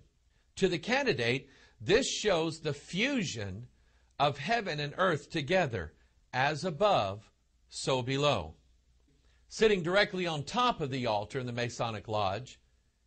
To the candidate, this shows the fusion of heaven and earth together, as above, so below. Sitting directly on top of the altar in the Masonic Lodge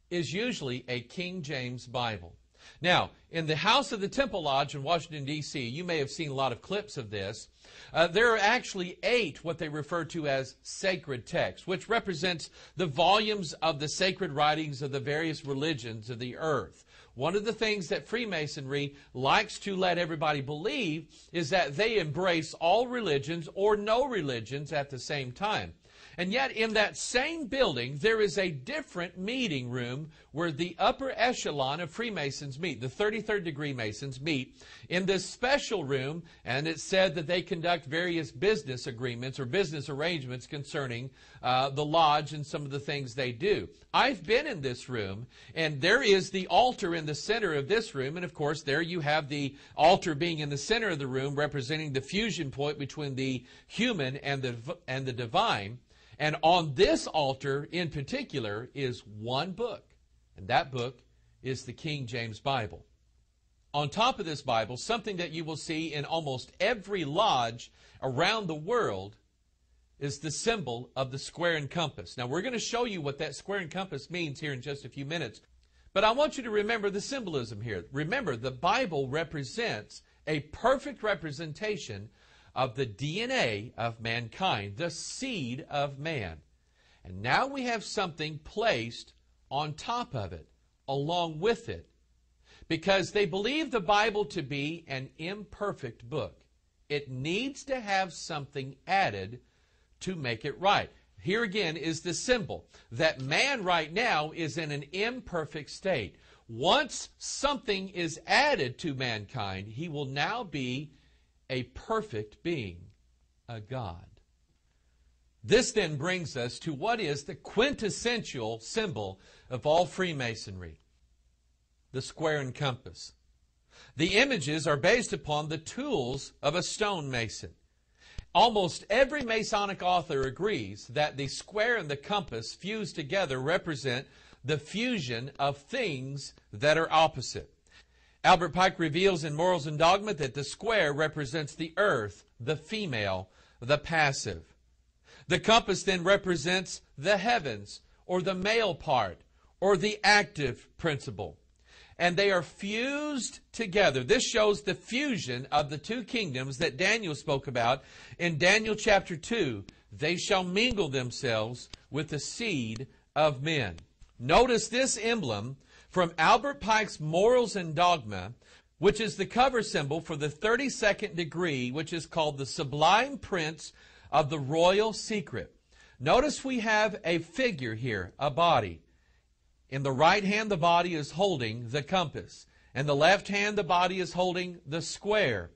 is usually a King James Bible. Now, in the house of the Temple Lodge in Washington, D.C., you may have seen a lot of clips of this. There are actually 8 what they refer to as sacred texts, which represents the volumes of the sacred writings of the various religions of the earth. One of the things that Freemasonry likes to let everybody believe is that they embrace all religions or no religions at the same time. And yet in that same building, there is a different meeting room where the upper echelon of Freemasons meet. The 33rd degree Masons meet in this special room, and it's said that they conduct various business agreements or business arrangements concerning the lodge and some of the things they do. I've been in this room, and there is the altar in the center of this room, and of course there you have the altar being in the center of the room, representing the fusion point between the human and the divine. And on this altar in particular is one book, and that book is the King James Bible. On top of this Bible, something that you will see in almost every lodge around the world is the symbol of the square and compass. Now, we're going to show you what that square and compass means here in just a few minutes. But I want you to remember the symbolism here. Remember, the Bible represents a perfect representation of the DNA of mankind, the seed of man. And now we have something placed on top of it, along with it, because they believe the Bible to be an imperfect book. It needs to have something added to make it right. Here again is the symbol that man right now is in an imperfect state. Once something is added to mankind, he will now be a perfect being, a God. This then brings us to what is the quintessential symbol of all Freemasonry, the square and compass. The images are based upon the tools of a stonemason. Almost every Masonic author agrees that the square and the compass fused together represent the fusion of things that are opposite. Albert Pike reveals in Morals and Dogma that the square represents the earth, the female, the passive. The compass then represents the heavens, or the male part, or the active principle. And they are fused together. This shows the fusion of the two kingdoms that Daniel spoke about in Daniel chapter 2. They shall mingle themselves with the seed of men. Notice this emblem from Albert Pike's Morals and Dogma, which is the cover symbol for the 32nd degree, which is called the Sublime Prince of the Royal Secret. Notice we have a figure here, a body. In the right hand, the body is holding the compass. In the left hand, the body is holding the square.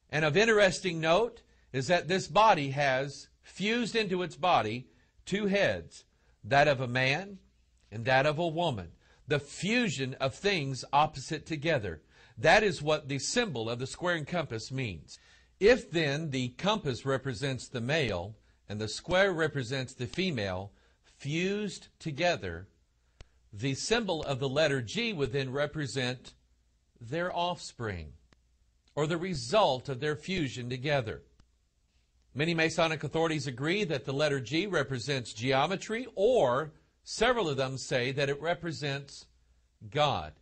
And of interesting note is that this body has fused into its body two heads, that of a man and that of a woman. The fusion of things opposite together. That is what the symbol of the square and compass means. If then the compass represents the male and the square represents the female, fused together, the symbol of the letter G would then represent their offspring, or the result of their fusion together. Many Masonic authorities agree that the letter G represents geometry, or several of them say that it represents God.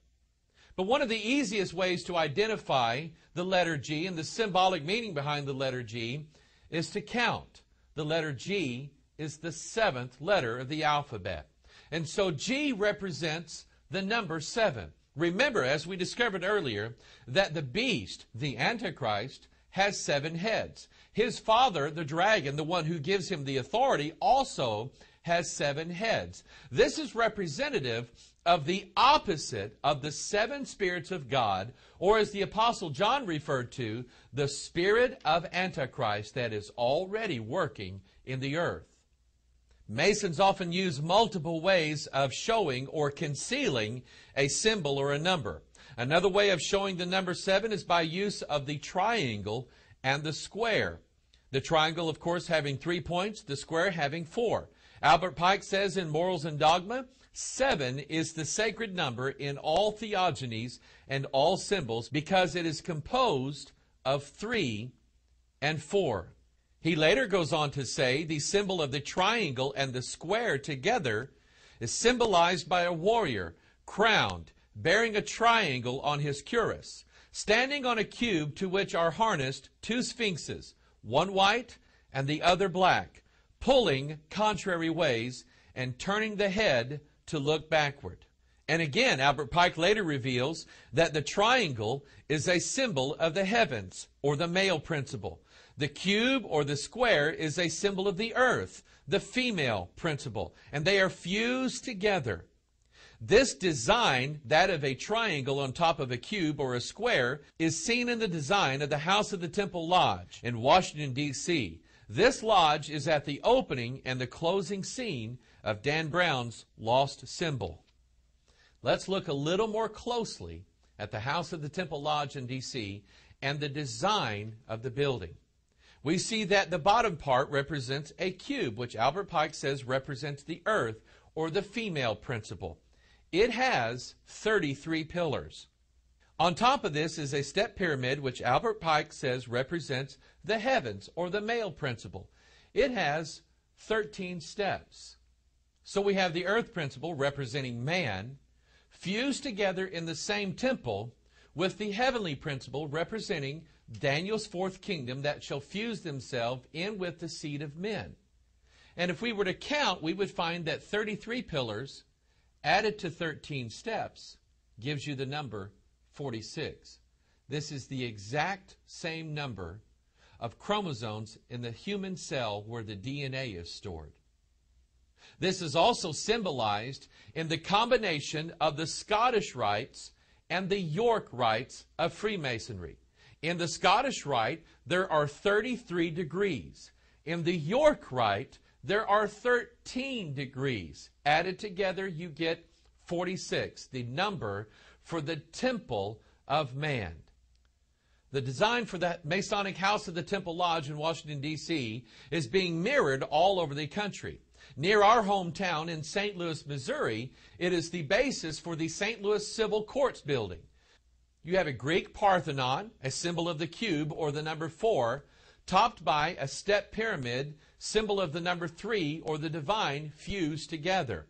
But one of the easiest ways to identify the letter G and the symbolic meaning behind the letter G is to count. The letter G is the 7th letter of the alphabet. And so G represents the number 7. Remember, as we discovered earlier, that the beast, the Antichrist, has 7 heads. His father, the dragon, the one who gives him the authority, also has 7 heads. This is representative of the opposite of the 7 spirits of God, or as the Apostle John referred to, the spirit of Antichrist that is already working in the earth. Masons often use multiple ways of showing or concealing a symbol or a number. Another way of showing the number 7 is by use of the triangle and the square. The triangle, of course, having 3 points, the square having 4. Albert Pike says in Morals and Dogma, 7 is the sacred number in all theogonies and all symbols because it is composed of 3 and 4. He later goes on to say the symbol of the triangle and the square together is symbolized by a warrior crowned, bearing a triangle on his cuirass, standing on a cube to which are harnessed 2 sphinxes, one white and the other black, pulling contrary ways and turning the head to look backward. And again, Albert Pike later reveals that the triangle is a symbol of the heavens, or the male principle. The cube or the square is a symbol of the earth, the female principle, and they are fused together. This design, that of a triangle on top of a cube or a square, is seen in the design of the House of the Temple Lodge in Washington, D.C. This lodge is at the opening and the closing scene of Dan Brown's Lost Symbol. Let's look a little more closely at the House of the Temple Lodge in D.C. and the design of the building. We see that the bottom part represents a cube, which Albert Pike says represents the earth or the female principle. It has 33 pillars. On top of this is a step pyramid, which Albert Pike says represents the heavens or the male principle. It has 13 steps. So we have the earth principle representing man fused together in the same temple with the heavenly principle representing Daniel's fourth kingdom that shall fuse themselves in with the seed of men. And if we were to count, we would find that 33 pillars added to 13 steps gives you the number 46. This is the exact same number of chromosomes in the human cell where the DNA is stored. This is also symbolized in the combination of the Scottish rites and the York rites of Freemasonry. In the Scottish rite, there are 33 degrees. In the York rite, there are 13 degrees. Added together, you get 46, the number for the temple of man. The design for that Masonic House of the Temple Lodge in Washington, D.C. is being mirrored all over the country. Near our hometown in St. Louis, Missouri, it is the basis for the St. Louis Civil Courts building. You have a Greek Parthenon, a symbol of the cube or the number 4, topped by a step pyramid, symbol of the number 3 or the divine, fused together.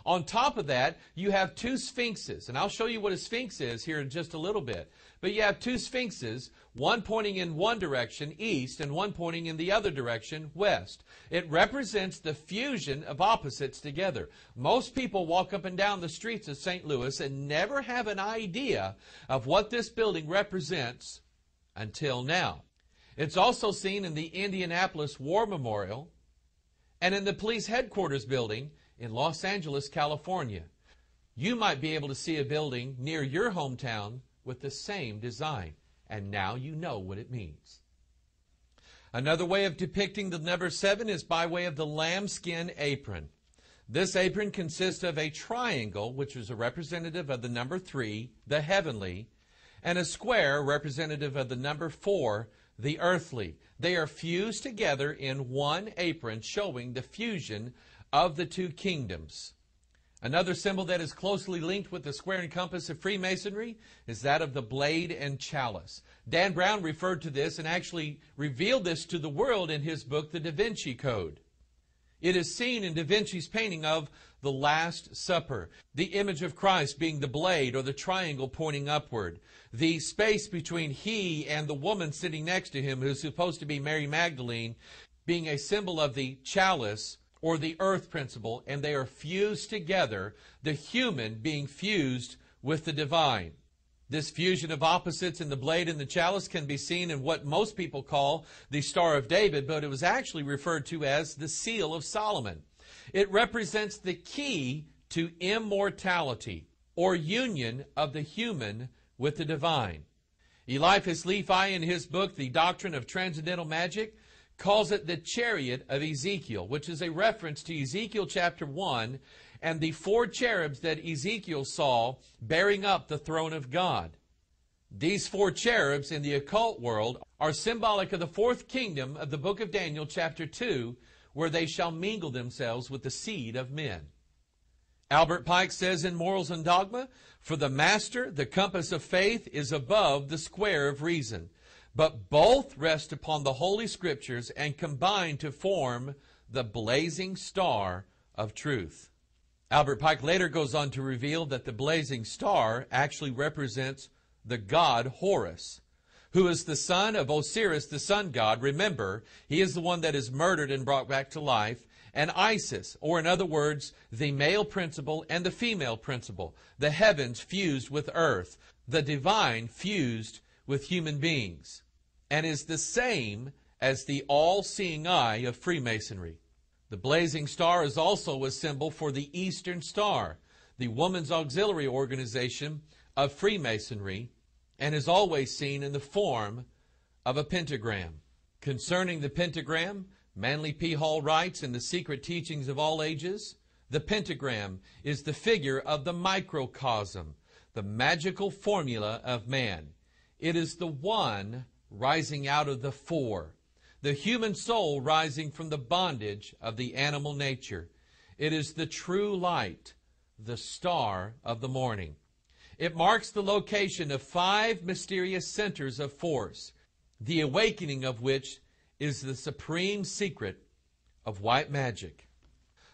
On top of that, you have two sphinxes, and I'll show you what a sphinx is here in just a little bit. But you have two sphinxes, one pointing in one direction, east, and one pointing in the other direction, west. It represents the fusion of opposites together. Most people walk up and down the streets of St. Louis and never have an idea of what this building represents until now. It's also seen in the Indianapolis War Memorial and in the police headquarters building in Los Angeles, California. You might be able to see a building near your hometown with the same design, and now you know what it means. Another way of depicting the number 7 is by way of the lambskin apron. This apron consists of a triangle, which is a representative of the number 3, the heavenly, and a square representative of the number 4, the earthly. They are fused together in one apron, showing the fusion of the two kingdoms. Another symbol that is closely linked with the square and compass of Freemasonry is that of the blade and chalice. Dan Brown referred to this and actually revealed this to the world in his book, The Da Vinci Code. It is seen in Da Vinci's painting of the Last Supper, the image of Christ being the blade or the triangle pointing upward, the space between he and the woman sitting next to him, who's supposed to be Mary Magdalene, being a symbol of the chalice or the earth principle, and they are fused together, the human being fused with the divine. This fusion of opposites in the blade and the chalice can be seen in what most people call the Star of David, but it was actually referred to as the Seal of Solomon. It represents the key to immortality, or union of the human with the divine. Eliphas Levi, in his book, The Doctrine of Transcendental Magic, calls it the chariot of Ezekiel, which is a reference to Ezekiel chapter 1 and the 4 cherubs that Ezekiel saw bearing up the throne of God. These 4 cherubs in the occult world are symbolic of the 4th kingdom of the book of Daniel chapter 2, where they shall mingle themselves with the seed of men. Albert Pike says in Morals and Dogma, "For the master, the compass of faith is above the square of reason, but both rest upon the Holy Scriptures and combine to form the blazing star of truth." Albert Pike later goes on to reveal that the blazing star actually represents the god Horus, who is the son of Osiris, the sun god. Remember, he is the one that is murdered and brought back to life. And Isis, or in other words, the male principle and the female principle, the heavens fused with earth, the divine fused with human beings, and is the same as the all-seeing eye of Freemasonry. The blazing star is also a symbol for the Eastern Star, the woman's auxiliary organization of Freemasonry, and is always seen in the form of a pentagram. Concerning the pentagram, Manly P. Hall writes in The Secret Teachings of All Ages, "The pentagram is the figure of the microcosm, the magical formula of man. It is the one rising out of the 4, the human soul rising from the bondage of the animal nature. It is the true light, the star of the morning. It marks the location of 5 mysterious centers of force, the awakening of which is the supreme secret of white magic.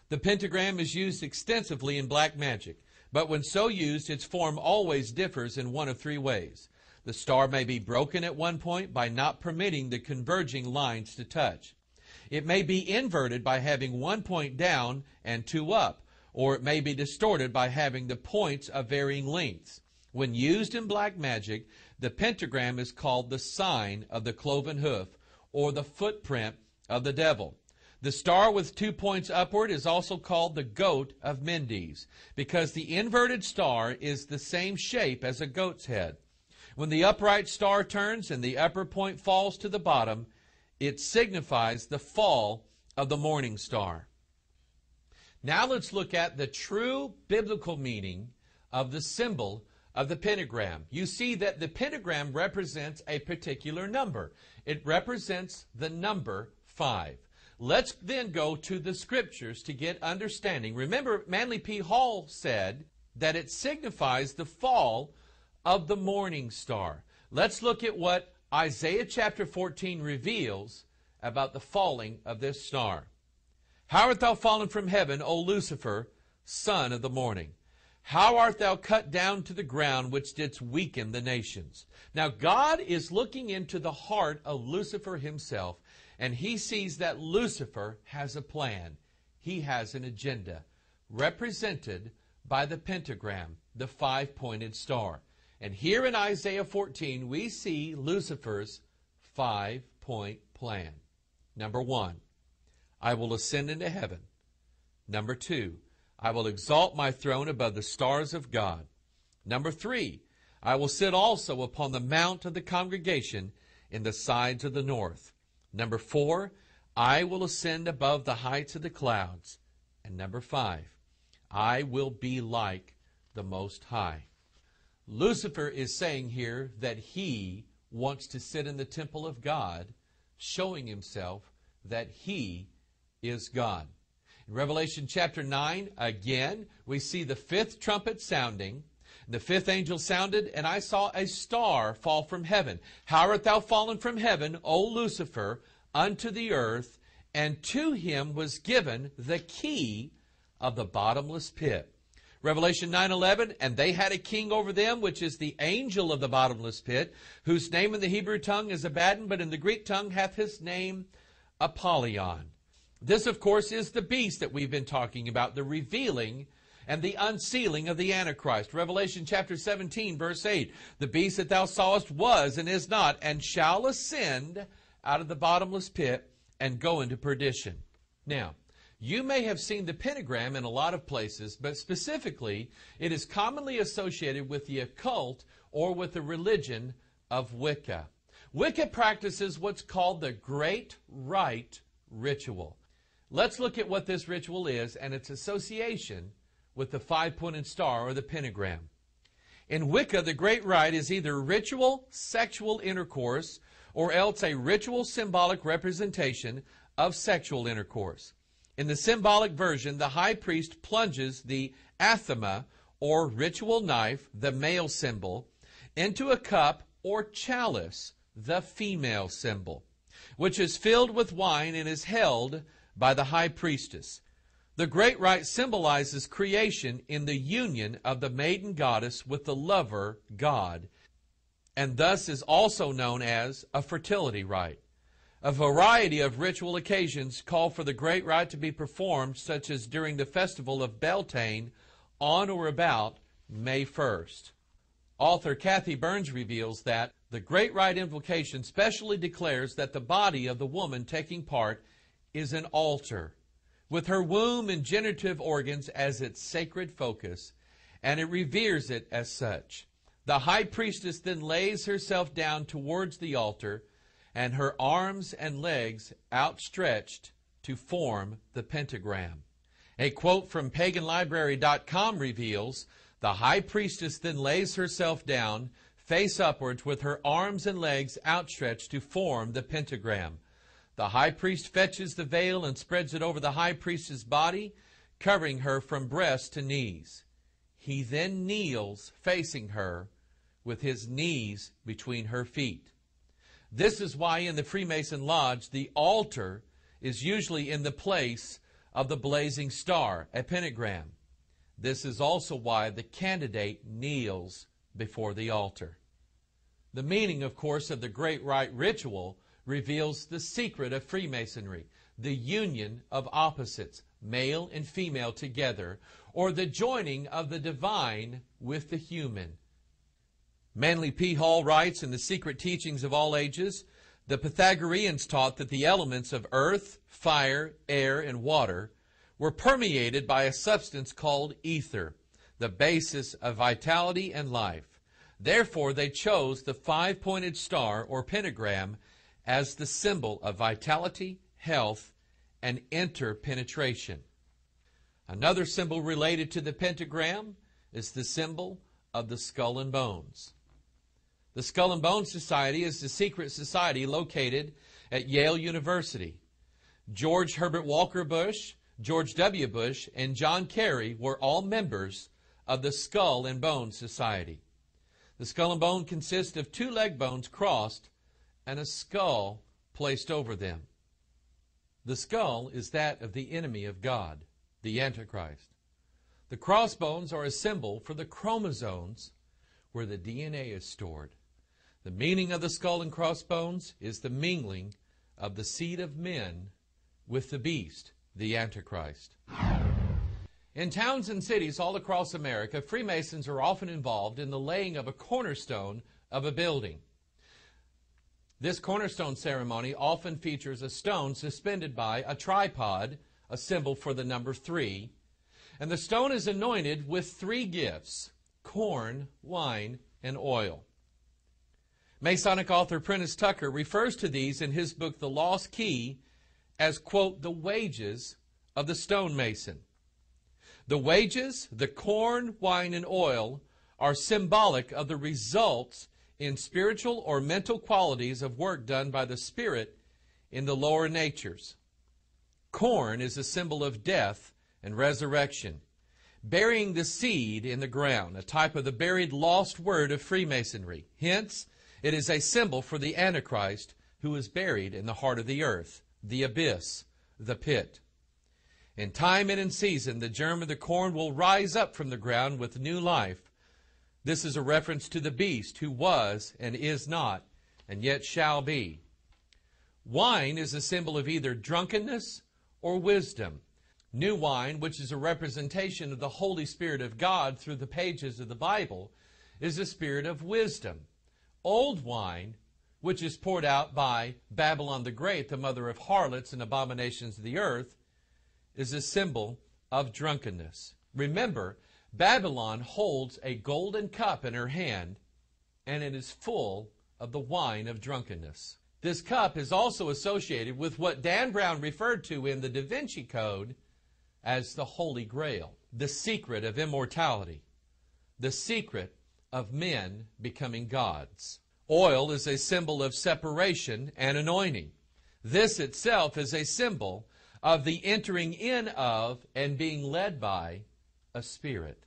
The pentagram is used extensively in black magic, but when so used, its form always differs in one of three ways. The star may be broken at one point by not permitting the converging lines to touch. It may be inverted by having one point down and two up, or it may be distorted by having the points of varying lengths. When used in black magic, the pentagram is called the sign of the cloven hoof, or the footprint of the devil. The star with 2 points upward is also called the goat of Mendes, because the inverted star is the same shape as a goat's head. When the upright star turns and the upper point falls to the bottom, it signifies the fall of the morning star. Now let's look at the true biblical meaning of the symbol of the pentagram. You see that the pentagram represents a particular number. It represents the number 5. Let's then go to the scriptures to get understanding. Remember, Manly P. Hall said that it signifies the fall of the morning star. Let's look at what Isaiah chapter 14 reveals about the falling of this star. How art thou fallen from heaven, O Lucifer, son of the morning? How art thou cut down to the ground, which didst weaken the nations? Now God is looking into the heart of Lucifer himself, and he sees that Lucifer has a plan. He has an agenda, represented by the pentagram, the 5-pointed star. And here in Isaiah 14, we see Lucifer's 5-point plan. Number 1, I will ascend into heaven. Number 2, I will exalt my throne above the stars of God. Number 3, I will sit also upon the mount of the congregation in the sides of the north. Number 4, I will ascend above the heights of the clouds. And number 5, I will be like the Most High. Lucifer is saying here that he wants to sit in the temple of God, showing himself that he is God. In Revelation chapter 9, again, we see the 5th trumpet sounding. The 5th angel sounded, and I saw a star fall from heaven. How art thou fallen from heaven, O Lucifer, unto the earth? And to him was given the key of the bottomless pit. Revelation 9:11, and they had a king over them, which is the angel of the bottomless pit, whose name in the Hebrew tongue is Abaddon, but in the Greek tongue hath his name Apollyon. This, of course, is the beast that we've been talking about, the revealing and the unsealing of the Antichrist. Revelation chapter 17, verse 8, the beast that thou sawest was and is not, and shall ascend out of the bottomless pit and go into perdition. Now, you may have seen the pentagram in a lot of places, but specifically, it is commonly associated with the occult or with the religion of Wicca. Wicca practices what's called the Great Rite ritual. Let's look at what this ritual is and its association with the 5-pointed star or the pentagram. In Wicca, the Great Rite is either ritual sexual intercourse or else a ritual symbolic representation of sexual intercourse. In the symbolic version, the high priest plunges the athema, or ritual knife, the male symbol, into a cup or chalice, the female symbol, which is filled with wine and is held by the high priestess. The Great Rite symbolizes creation in the union of the maiden goddess with the lover god, and thus is also known as a fertility rite. A variety of ritual occasions call for the Great Rite to be performed, such as during the festival of Beltane on or about May 1st. Author Kathy Burns reveals that the Great Rite invocation specially declares that the body of the woman taking part is an altar, with her womb and generative organs as its sacred focus, and it reveres it as such. The high priestess then lays herself down towards the altar, and her arms and legs outstretched to form the pentagram. A quote from paganlibrary.com reveals, the high priestess then lays herself down, face upwards, with her arms and legs outstretched to form the pentagram. The high priest fetches the veil and spreads it over the high priestess' body, covering her from breast to knees. He then kneels facing her with his knees between her feet. This is why in the Freemason Lodge the altar is usually in the place of the blazing star, a pentagram. This is also why the candidate kneels before the altar. The meaning, of course, of the Great Rite ritual reveals the secret of Freemasonry, the union of opposites, male and female together, or the joining of the divine with the human. Manly P. Hall writes in The Secret Teachings of All Ages, the Pythagoreans taught that the elements of earth, fire, air, and water were permeated by a substance called ether, the basis of vitality and life. Therefore, they chose the five-pointed star or pentagram as the symbol of vitality, health, and interpenetration. Another symbol related to the pentagram is the symbol of the Skull and Bones. The Skull and Bones Society is the secret society located at Yale University. George Herbert Walker Bush, George W. Bush, and John Kerry were all members of the Skull and Bone Society. The skull and bone consists of two leg bones crossed and a skull placed over them. The skull is that of the enemy of God, the Antichrist. The crossbones are a symbol for the chromosomes where the DNA is stored. The meaning of the skull and crossbones is the mingling of the seed of men with the beast, the Antichrist. In towns and cities all across America, Freemasons are often involved in the laying of a cornerstone of a building. This cornerstone ceremony often features a stone suspended by a tripod, a symbol for the number 3, and the stone is anointed with 3 gifts: corn, wine, and oil. Masonic author Prentice Tucker refers to these in his book, The Lost Key, as, quote, the wages of the stonemason. The wages, the corn, wine, and oil, are symbolic of the results in spiritual or mental qualities of work done by the Spirit in the lower natures. Corn is a symbol of death and resurrection, burying the seed in the ground, a type of the buried lost word of Freemasonry. Hence, it is a symbol for the Antichrist who is buried in the heart of the earth, the abyss, the pit. In time and in season, the germ of the corn will rise up from the ground with new life. This is a reference to the beast who was and is not, and yet shall be. Wine is a symbol of either drunkenness or wisdom. New wine, which is a representation of the Holy Spirit of God through the pages of the Bible, is a spirit of wisdom. Old wine, which is poured out by Babylon the Great, the mother of harlots and abominations of the earth, is a symbol of drunkenness. Remember, Babylon holds a golden cup in her hand, and it is full of the wine of drunkenness. This cup is also associated with what Dan Brown referred to in the Da Vinci Code as the Holy Grail, the secret of immortality, the secret of men becoming gods. Oil is a symbol of separation and anointing. This itself is a symbol of the entering in of and being led by a spirit.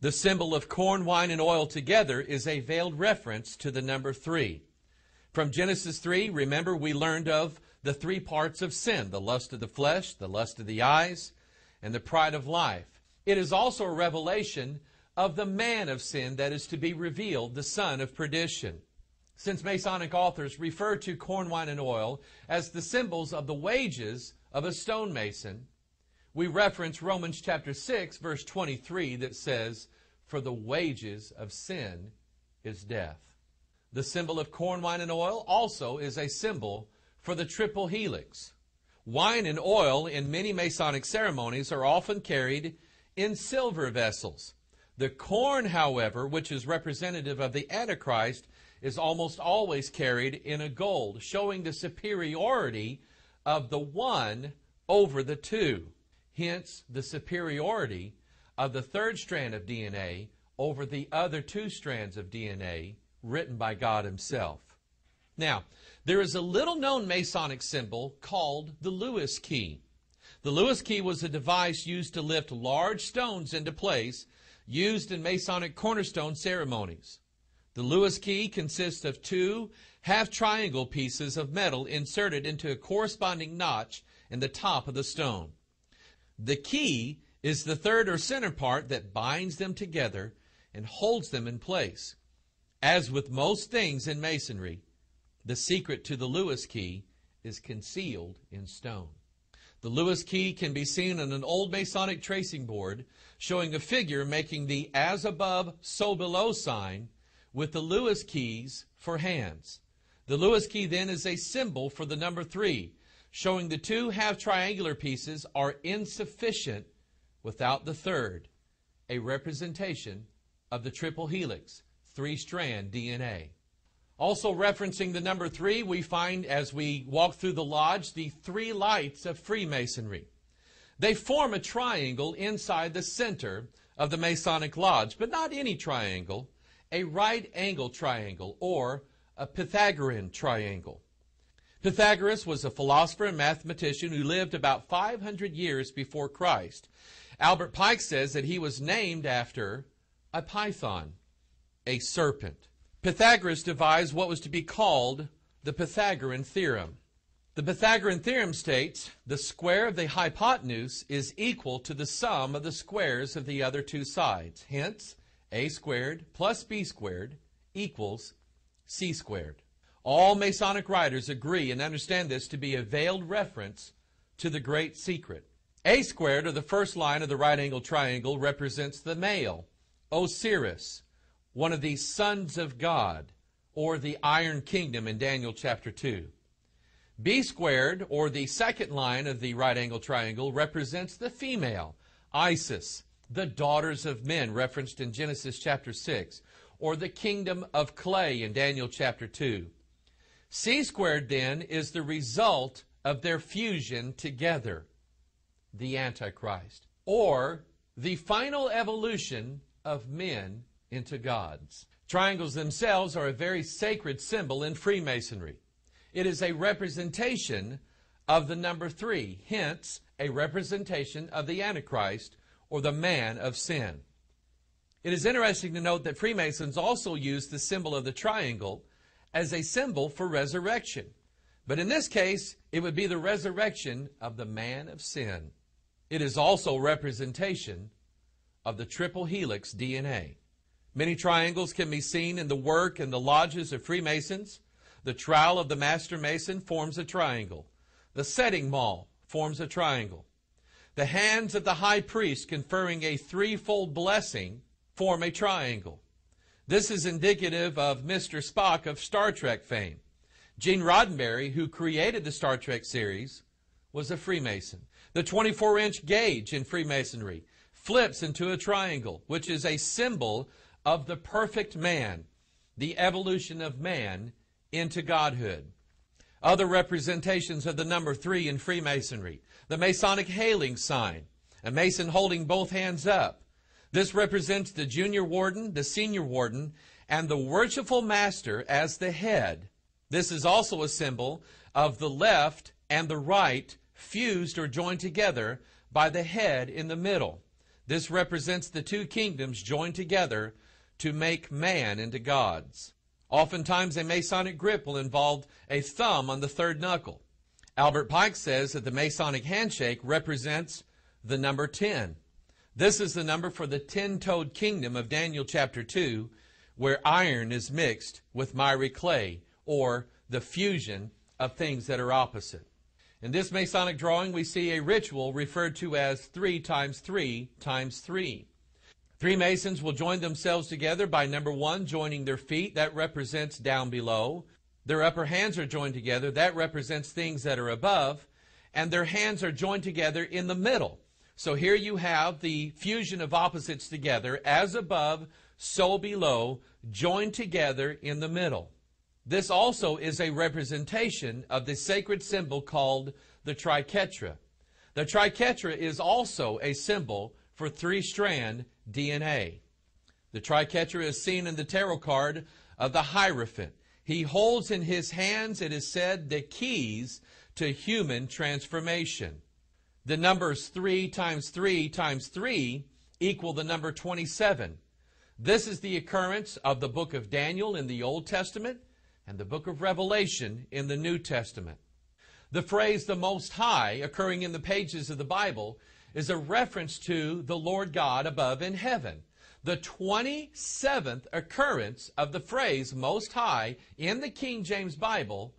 The symbol of corn, wine, and oil together is a veiled reference to the number 3. From Genesis 3, remember, we learned of the 3 parts of sin: the lust of the flesh, the lust of the eyes, and the pride of life. It is also a revelation of the man of sin that is to be revealed, the son of perdition. Since Masonic authors refer to corn, wine, and oil as the symbols of the wages of a stonemason, we reference Romans chapter 6, verse 23 that says, "For the wages of sin is death." The symbol of corn, wine, and oil also is a symbol for the triple helix. Wine and oil in many Masonic ceremonies are often carried in silver vessels. The corn, however, which is representative of the Antichrist, is almost always carried in a gold, showing the superiority of the one over the 2. Hence, the superiority of the 3rd strand of DNA over the other 2 strands of DNA written by God Himself. Now, there is a little-known Masonic symbol called the Lewis key. The Lewis key was a device used to lift large stones into place, used in Masonic cornerstone ceremonies. The Lewis key consists of 2 half-triangle pieces of metal inserted into a corresponding notch and the top of the stone. The key is the third or center part that binds them together and holds them in place. As with most things in masonry, the secret to the Lewis key is concealed in stone. The Lewis key can be seen on an old Masonic tracing board showing a figure making the as above, so below sign with the Lewis keys for hands. The Lewis key then is a symbol for the number 3, showing the 2 half triangular pieces are insufficient without the third, a representation of the triple helix, 3-strand DNA. Also referencing the number 3, we find as we walk through the lodge the 3 lights of Freemasonry. They form a triangle inside the center of the Masonic lodge, but not any triangle, a right angle triangle or a Pythagorean triangle. Pythagoras was a philosopher and mathematician who lived about 500 years before Christ. Albert Pike says that he was named after a python, a serpent. Pythagoras devised what was to be called the Pythagorean theorem. The Pythagorean theorem states the square of the hypotenuse is equal to the sum of the squares of the other 2 sides. Hence, a squared plus b squared equals c squared. All Masonic writers agree and understand this to be a veiled reference to the great secret. A squared, or the first line of the right angle triangle, represents the male, Osiris, one of the sons of God, or the Iron Kingdom in Daniel chapter 2. B squared, or the second line of the right angle triangle, represents the female, Isis, the daughters of men, referenced in Genesis chapter 6, or the kingdom of clay in Daniel chapter 2. C squared, then, is the result of their fusion together, the Antichrist, or the final evolution of men into gods. Triangles themselves are a very sacred symbol in Freemasonry. It is a representation of the number 3, hence a representation of the Antichrist or the man of sin. It is interesting to note that Freemasons also use the symbol of the triangle as a symbol for resurrection. But in this case, it would be the resurrection of the man of sin. It is also representation of the triple helix DNA. Many triangles can be seen in the work and the lodges of Freemasons. The trowel of the Master Mason forms a triangle. The setting maul forms a triangle. The hands of the high priest conferring a threefold blessing form a triangle. This is indicative of Mr. Spock of Star Trek fame. Gene Roddenberry, who created the Star Trek series, was a Freemason. The 24-inch gauge in Freemasonry flips into a triangle, which is a symbol of the perfect man, the evolution of man into godhood. Other representations of the number 3 in Freemasonry: the Masonic hailing sign, a Mason holding both hands up. This represents the junior warden, the senior warden, and the worshipful master as the head. This is also a symbol of the left and the right fused or joined together by the head in the middle. This represents the 2 kingdoms joined together to make man into gods. Oftentimes a Masonic grip will involve a thumb on the 3rd knuckle. Albert Pike says that the Masonic handshake represents the number 10. This is the number for the 10-toed kingdom of Daniel chapter 2, where iron is mixed with miry clay, or the fusion of things that are opposite. In this Masonic drawing, we see a ritual referred to as 3 times 3 times 3. 3 Masons will join themselves together by number 1, joining their feet. That represents down below. Their upper hands are joined together. That represents things that are above. And their hands are joined together in the middle. So here you have the fusion of opposites together, as above, so below, joined together in the middle. This also is a representation of the sacred symbol called the triquetra. The triquetra is also a symbol for 3-strand DNA. The triquetra is seen in the tarot card of the Hierophant. He holds in his hands, it is said, the keys to human transformation. The numbers 3 times 3 times 3 equal the number 27. This is the occurrence of the book of Daniel in the Old Testament and the book of Revelation in the New Testament. The phrase the Most High, occurring in the pages of the Bible, is a reference to the Lord God above in heaven. The 27th occurrence of the phrase Most High in the King James Bible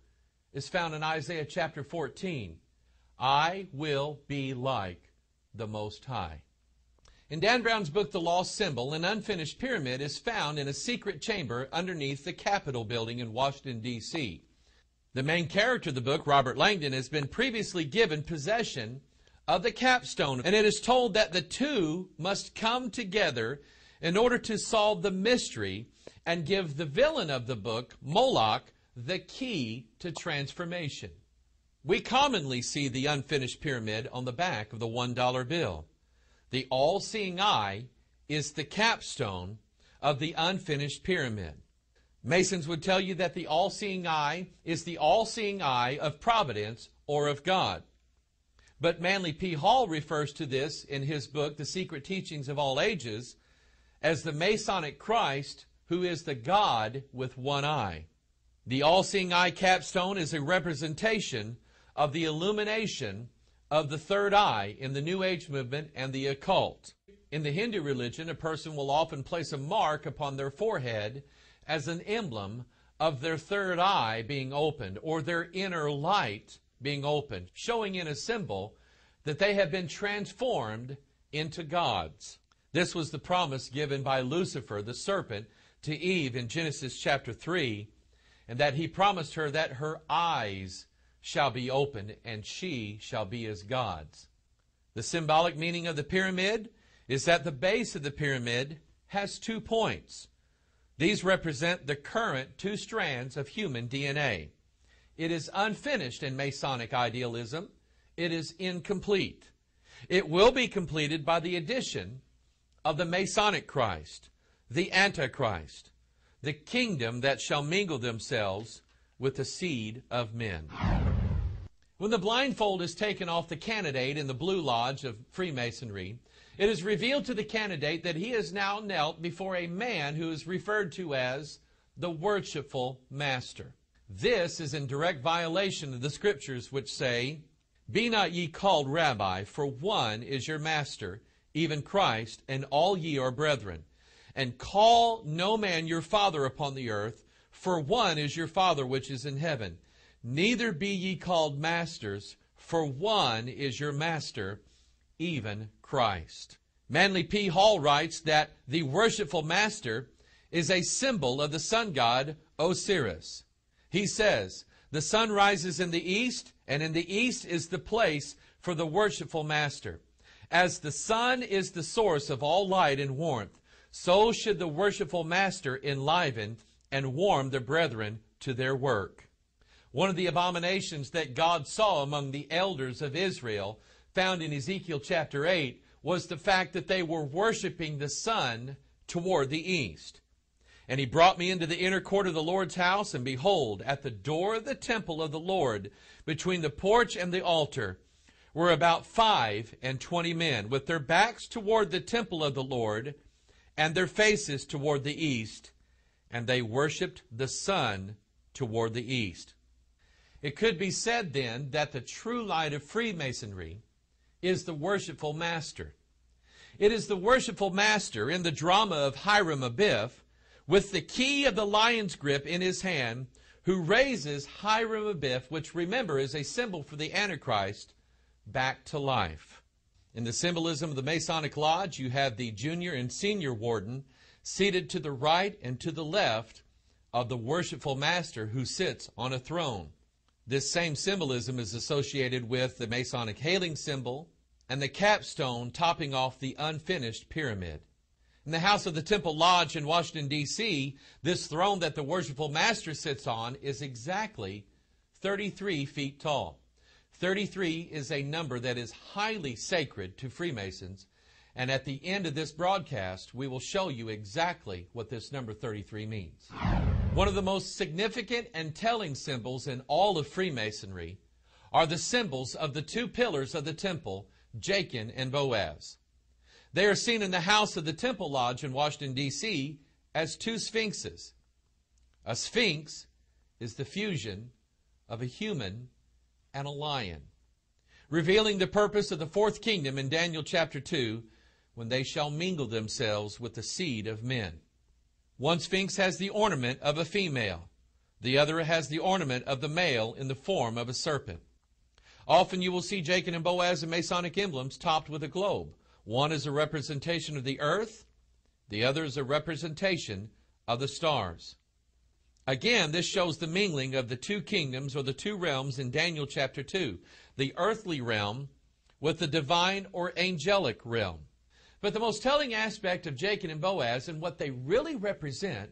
is found in Isaiah chapter 14. I will be like the Most High. In Dan Brown's book, The Lost Symbol, an unfinished pyramid is found in a secret chamber underneath the Capitol building in Washington, D.C. The main character of the book, Robert Langdon, has been previously given possession of the capstone, and it is told that the two must come together in order to solve the mystery and give the villain of the book, Moloch, the key to transformation. We commonly see the unfinished pyramid on the back of the $1 bill. The all-seeing eye is the capstone of the unfinished pyramid. Masons would tell you that the all-seeing eye is the all-seeing eye of providence or of God. But Manly P. Hall refers to this in his book, The Secret Teachings of All Ages, as the Masonic Christ, who is the God with one eye. The all-seeing eye capstone is a representation of the illumination of the third eye in the New Age movement and the occult. In the Hindu religion, a person will often place a mark upon their forehead as an emblem of their third eye being opened or their inner light being opened, showing in a symbol that they have been transformed into gods. This was the promise given by Lucifer, the serpent, to Eve in Genesis chapter 3, and that he promised her that her eyes shall be opened and she shall be as gods. The symbolic meaning of the pyramid is that the base of the pyramid has 2 points. These represent the current 2 strands of human DNA. It is unfinished in Masonic idealism. It is incomplete. It will be completed by the addition of the Masonic Christ, the Antichrist, the kingdom that shall mingle themselves with the seed of men. When the blindfold is taken off the candidate in the Blue Lodge of Freemasonry, it is revealed to the candidate that he is now knelt before a man who is referred to as the worshipful master. This is in direct violation of the scriptures which say, Be not ye called Rabbi, for one is your master, even Christ, and all ye are brethren. And call no man your father upon the earth, for one is your Father which is in heaven. Neither be ye called masters, for one is your master, even Christ. Manly P. Hall writes that the worshipful master is a symbol of the sun god Osiris. He says, the sun rises in the east, and in the east is the place for the worshipful master. As the sun is the source of all light and warmth, so should the worshipful master enliven and warm the brethren to their work. One of the abominations that God saw among the elders of Israel, found in Ezekiel chapter 8, was the fact that they were worshiping the sun toward the east. And he brought me into the inner court of the Lord's house, and behold, at the door of the temple of the Lord, between the porch and the altar, were about 25 men, with their backs toward the temple of the Lord, and their faces toward the east, and they worshipped the sun toward the east. It could be said then that the true light of Freemasonry is the worshipful master. It is the worshipful master in the drama of Hiram Abiff, with the key of the lion's grip in his hand, who raises Hiram Abiff, which remember is a symbol for the Antichrist, back to life. In the symbolism of the Masonic Lodge, you have the junior and senior warden seated to the right and to the left of the worshipful master who sits on a throne. This same symbolism is associated with the Masonic hailing symbol and the capstone topping off the unfinished pyramid. In the House of the Temple Lodge in Washington, D.C., this throne that the worshipful master sits on is exactly 33 feet tall. 33 is a number that is highly sacred to Freemasons, and at the end of this broadcast, we will show you exactly what this number 33 means. One of the most significant and telling symbols in all of Freemasonry are the symbols of the 2 pillars of the temple, Jachin and Boaz. They are seen in the House of the Temple Lodge in Washington, D.C. as 2 sphinxes. A sphinx is the fusion of a human and a lion, revealing the purpose of the fourth kingdom in Daniel chapter 2, when they shall mingle themselves with the seed of men. One sphinx has the ornament of a female. The other has the ornament of the male in the form of a serpent. Often you will see Jacob and Boaz and Masonic emblems topped with a globe. One is a representation of the earth. The other is a representation of the stars. Again, this shows the mingling of the two kingdoms or the two realms in Daniel chapter 2. The earthly realm with the divine or angelic realm. But the most telling aspect of Jacob and Boaz and what they really represent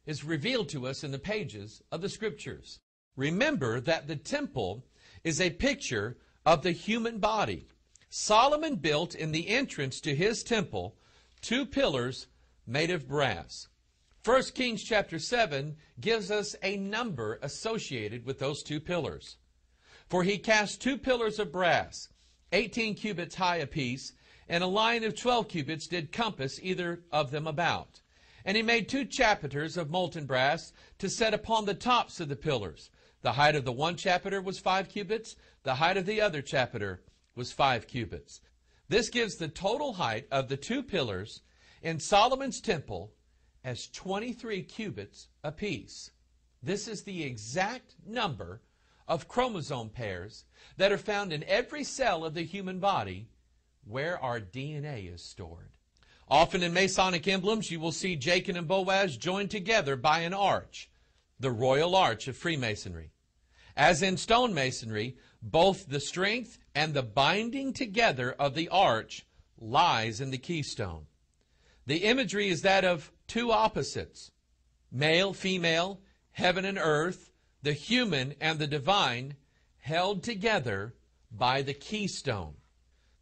is revealed to us in the pages of the Scriptures. Remember that the temple is a picture of the human body. Solomon built in the entrance to his temple 2 pillars made of brass. 1 Kings chapter 7 gives us a number associated with those 2 pillars. For he cast 2 pillars of brass, 18 cubits high apiece, and a line of 12 cubits did compass either of them about. And he made 2 chapiters of molten brass to set upon the tops of the pillars. The height of the one chapiter was 5 cubits. The height of the other chapiter was 5 cubits. This gives the total height of the 2 pillars in Solomon's temple as 23 cubits apiece. This is the exact number of chromosome pairs that are found in every cell of the human body where our DNA is stored. Often in Masonic emblems, you will see Jacob and Boaz joined together by an arch, the royal arch of Freemasonry. As in stonemasonry, both the strength and the binding together of the arch lies in the keystone. The imagery is that of 2 opposites, male, female, heaven and earth, the human and the divine, held together by the keystone.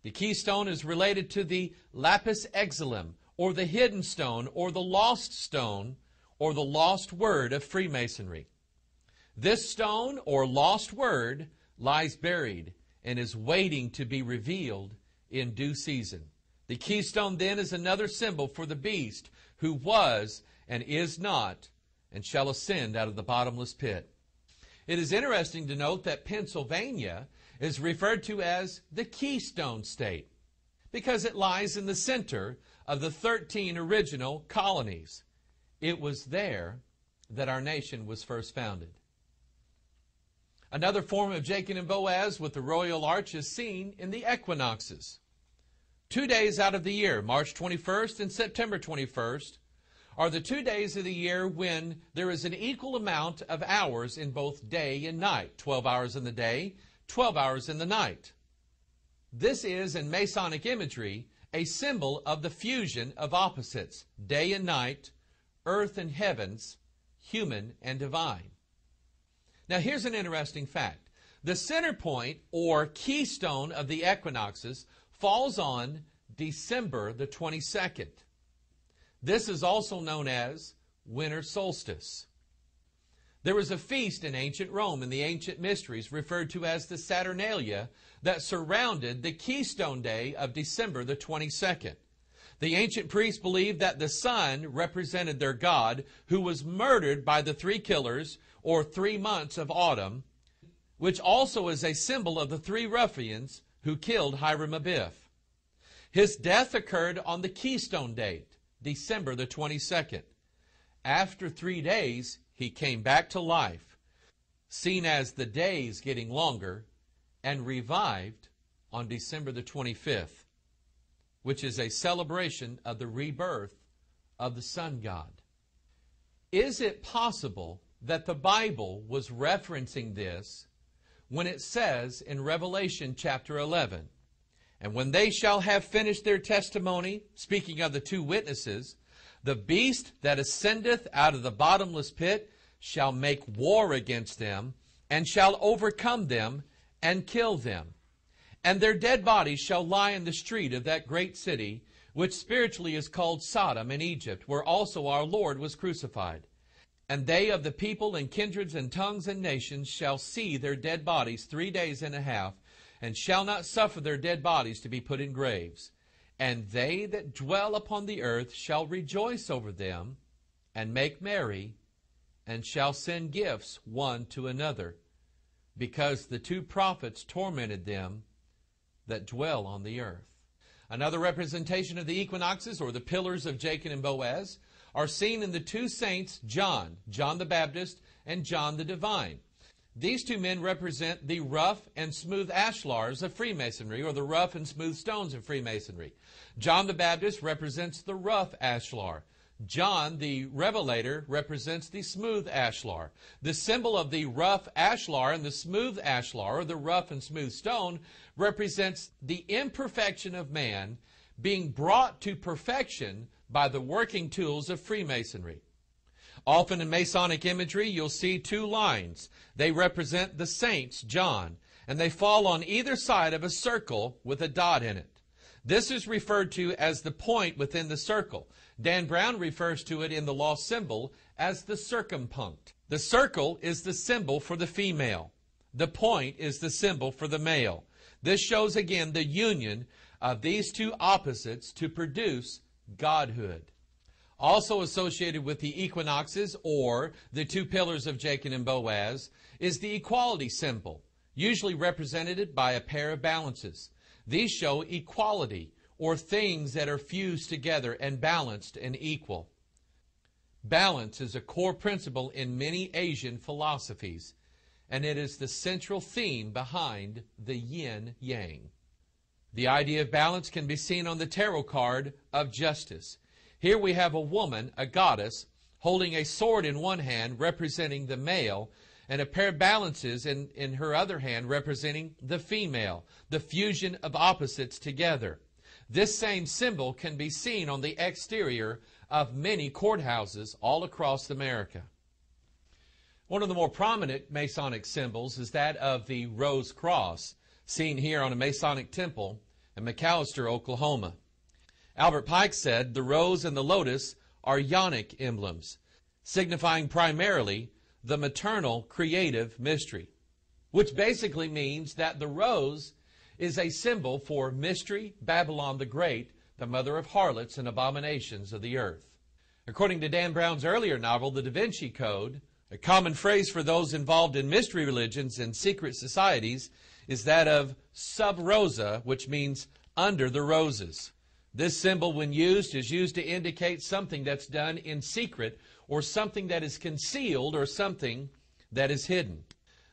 The keystone is related to the lapis lazuli, or the hidden stone, or the lost stone, or the lost word of Freemasonry. This stone, or lost word, lies buried and is waiting to be revealed in due season. The keystone then is another symbol for the beast who was and is not and shall ascend out of the bottomless pit. It is interesting to note that Pennsylvania is referred to as the Keystone State because it lies in the center of the 13 original colonies. It was there that our nation was first founded. Another form of Jacob and Boaz with the royal arch is seen in the equinoxes. 2 days out of the year, March 21st and September 21st, are the 2 days of the year when there is an equal amount of hours in both day and night. 12 hours in the day, 12 hours in the night. This is, in Masonic imagery, a symbol of the fusion of opposites, day and night, earth and heavens, human and divine. Now here's an interesting fact. The center point, or keystone of the equinoxes, falls on December the 22nd. This is also known as winter solstice. There was a feast in ancient Rome in the ancient mysteries referred to as the Saturnalia that surrounded the keystone day of December the 22nd. The ancient priests believed that the sun represented their god who was murdered by the 3 killers or 3 months of autumn, which also is a symbol of the 3 ruffians who killed Hiram Abiff. His death occurred on the keystone date, December the 22nd. After 3 days, he came back to life, seen as the days getting longer, and revived on December the 25th, which is a celebration of the rebirth of the sun god. Is it possible that the Bible was referencing this when it says in Revelation chapter 11, "And when they shall have finished their testimony," speaking of the 2 witnesses, "the beast that ascendeth out of the bottomless pit shall make war against them, and shall overcome them, and kill them. And their dead bodies shall lie in the street of that great city, which spiritually is called Sodom in Egypt, where also our Lord was crucified. And they of the people and kindreds and tongues and nations shall see their dead bodies 3 days and a half, and shall not suffer their dead bodies to be put in graves. And they that dwell upon the earth shall rejoice over them, and make merry, and shall send gifts one to another. because the two prophets tormented them that dwell on the earth. Another representation of the equinoxes, or the pillars of Jacob and Boaz, are seen in the two saints, John the Baptist, and John the Divine. These two men represent the rough and smooth ashlars of Freemasonry, or the rough and smooth stones of Freemasonry. John the Baptist represents the rough ashlar. John the Revelator represents the smooth ashlar. The symbol of the rough ashlar and the smooth ashlar, or the rough and smooth stone, represents the imperfection of man being brought to perfection by the working tools of Freemasonry. Often in Masonic imagery, you'll see two lines. They represent the saints, John, and they fall on either side of a circle with a dot in it. This is referred to as the point within the circle. Dan Brown refers to it in the law symbol as the circumpunct. The circle is the symbol for the female. The point is the symbol for the male. This shows again the union of these two opposites to produce godhood. Also associated with the equinoxes, or the two pillars of Jacob and Boaz, is the equality symbol, usually represented by a pair of balances. These show equality, or things that are fused together and balanced and equal. Balance is a core principle in many Asian philosophies, and it is the central theme behind the yin-yang. The idea of balance can be seen on the tarot card of justice. Here we have a woman, a goddess, holding a sword in one hand representing the male, and a pair of balances in her other hand representing the female, the fusion of opposites together. This same symbol can be seen on the exterior of many courthouses all across America. One of the more prominent Masonic symbols is that of the Rose Cross, seen here on a Masonic temple in McAlester, Oklahoma. Albert Pike said the rose and the lotus are yonic emblems, signifying primarily the maternal creative mystery, which basically means that the rose is a symbol for mystery, Babylon the Great, the mother of harlots and abominations of the earth. According to Dan Brown's earlier novel, The Da Vinci Code, a common phrase for those involved in mystery religions and secret societies is that of sub rosa, which means under the roses. This symbol, when used, is used to indicate something that's done in secret, or something that is concealed, or something that is hidden.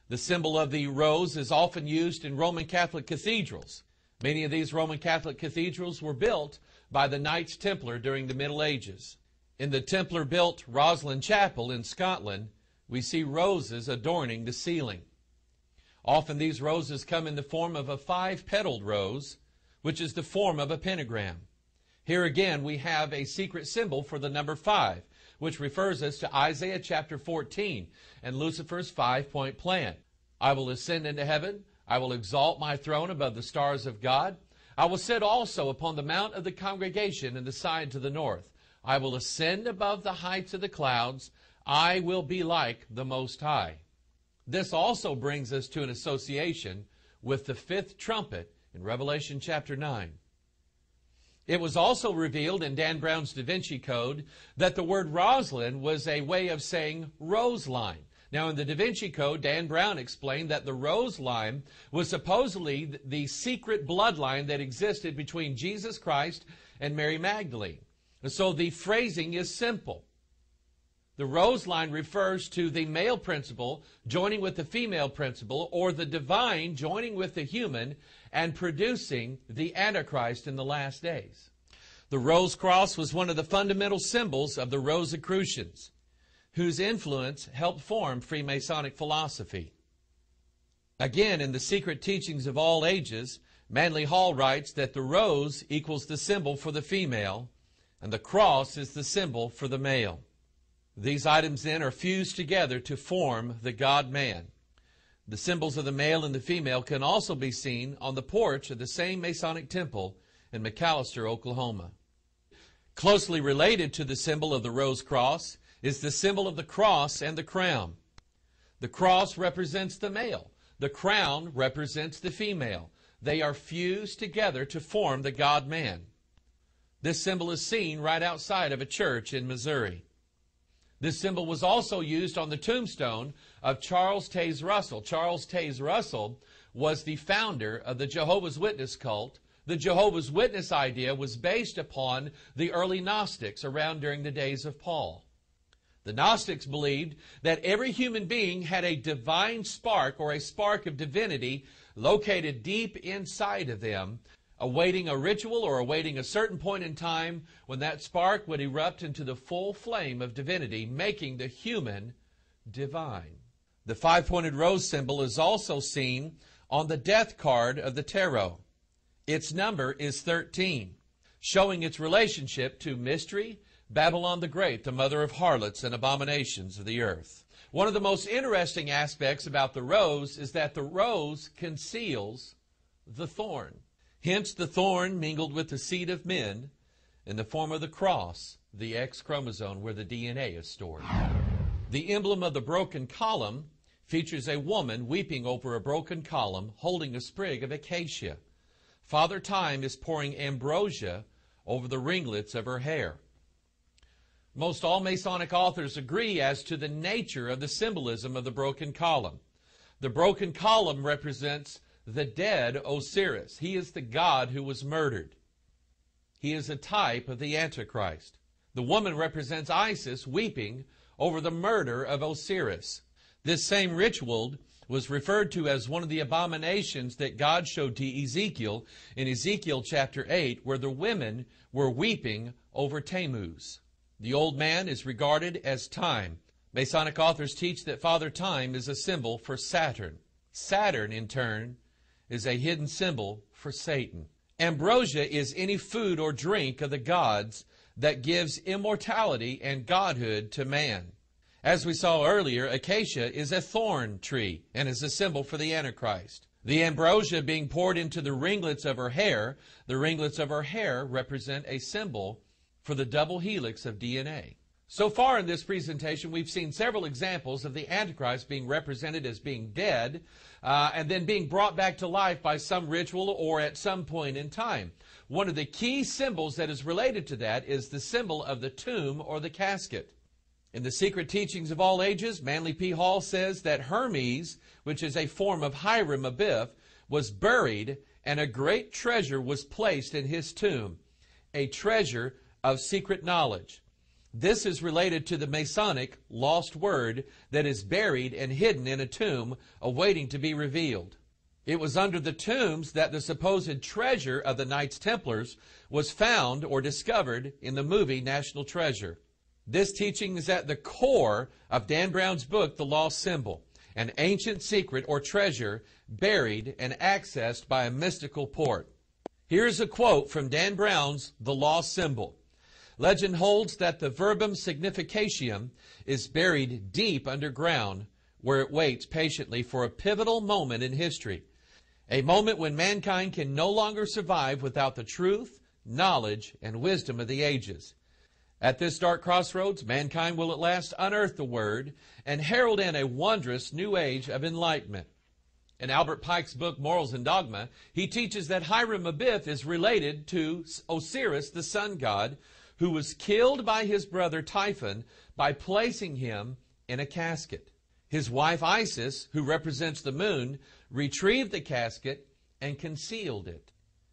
The symbol of the rose is often used in Roman Catholic cathedrals. Many of these Roman Catholic cathedrals were built by the Knights Templar during the Middle Ages. In the Templar-built Roslin Chapel in Scotland, we see roses adorning the ceiling. Often these roses come in the form of a 5-petaled rose, which is the form of a pentagram. Here again we have a secret symbol for the number 5, which refers us to Isaiah chapter 14 and Lucifer's 5-point plan. I will ascend into heaven. I will exalt my throne above the stars of God. I will sit also upon the mount of the congregation in the side to the north. I will ascend above the heights of the clouds. I will be like the Most High. This also brings us to an association with the 5th trumpet in Revelation chapter 9. It was also revealed in Dan Brown's Da Vinci Code that the word Roslin was a way of saying rose line. Now in the Da Vinci Code, Dan Brown explained that the rose line was supposedly the secret bloodline that existed between Jesus Christ and Mary Magdalene. And so the phrasing is simple. The rose line refers to the male principle joining with the female principle, or the divine joining with the human and producing the Antichrist in the last days. The rose cross was one of the fundamental symbols of the Rosicrucians, whose influence helped form Freemasonic philosophy. Again, in the Secret Teachings of All Ages, Manly Hall writes that the rose equals the symbol for the female, and the cross is the symbol for the male. These items then are fused together to form the God-man. The symbols of the male and the female can also be seen on the porch of the same Masonic temple in McAlester, Oklahoma. Closely related to the symbol of the rose cross is the symbol of the cross and the crown. The cross represents the male. The crown represents the female. They are fused together to form the God-man. This symbol is seen right outside of a church in Missouri. This symbol was also used on the tombstone of Charles Taze Russell. Charles Taze Russell was the founder of the Jehovah's Witness cult. The Jehovah's Witness idea was based upon the early Gnostics around during the days of Paul. The Gnostics believed that every human being had a divine spark or a spark of divinity located deep inside of them, awaiting a ritual or awaiting a certain point in time when that spark would erupt into the full flame of divinity, making the human divine. The five-pointed rose symbol is also seen on the death card of the tarot. Its number is 13, showing its relationship to mystery, Babylon the Great, the mother of harlots and abominations of the earth. One of the most interesting aspects about the rose is that the rose conceals the thorn. Hence the thorn mingled with the seed of men in the form of the cross, the X chromosome where the DNA is stored. The emblem of the broken column features a woman weeping over a broken column holding a sprig of acacia. Father Time is pouring ambrosia over the ringlets of her hair. Most all Masonic authors agree as to the nature of the symbolism of the broken column. The broken column represents the dead Osiris. He is the god who was murdered. He is a type of the Antichrist. The woman represents Isis weeping over the murder of Osiris. This same ritual was referred to as one of the abominations that God showed to Ezekiel in Ezekiel chapter 8, where the women were weeping over Tammuz. The old man is regarded as time. Masonic authors teach that Father Time is a symbol for Saturn. Saturn, in turn, is a hidden symbol for Satan. Ambrosia is any food or drink of the gods that gives immortality and godhood to man. As we saw earlier, acacia is a thorn tree and is a symbol for the Antichrist. The ambrosia being poured into the ringlets of her hair, the ringlets of her hair represent a symbol for the double helix of DNA. So far in this presentation, we've seen several examples of the Antichrist being represented as being dead and then being brought back to life by some ritual or at some point in time. One of the key symbols that is related to that is the symbol of the tomb or the casket. In the Secret Teachings of All Ages, Manly P. Hall says that Hermes, which is a form of Hiram Abiff, was buried and a great treasure was placed in his tomb, a treasure of secret knowledge. This is related to the Masonic lost word that is buried and hidden in a tomb awaiting to be revealed. It was under the tombs that the supposed treasure of the Knights Templars was found or discovered in the movie National Treasure. This teaching is at the core of Dan Brown's book, The Lost Symbol, an ancient secret or treasure buried and accessed by a mystical port. Here's a quote from Dan Brown's The Lost Symbol. Legend holds that the verbum significatium is buried deep underground, where it waits patiently for a pivotal moment in history, a moment when mankind can no longer survive without the truth, knowledge, and wisdom of the ages. At this dark crossroads, mankind will at last unearth the Word and herald in a wondrous new age of enlightenment. In Albert Pike's book, Morals and Dogma, he teaches that Hiram Abiff is related to Osiris, the sun god, who was killed by his brother Typhon by placing him in a casket. His wife Isis, who represents the moon, retrieved the casket and concealed it.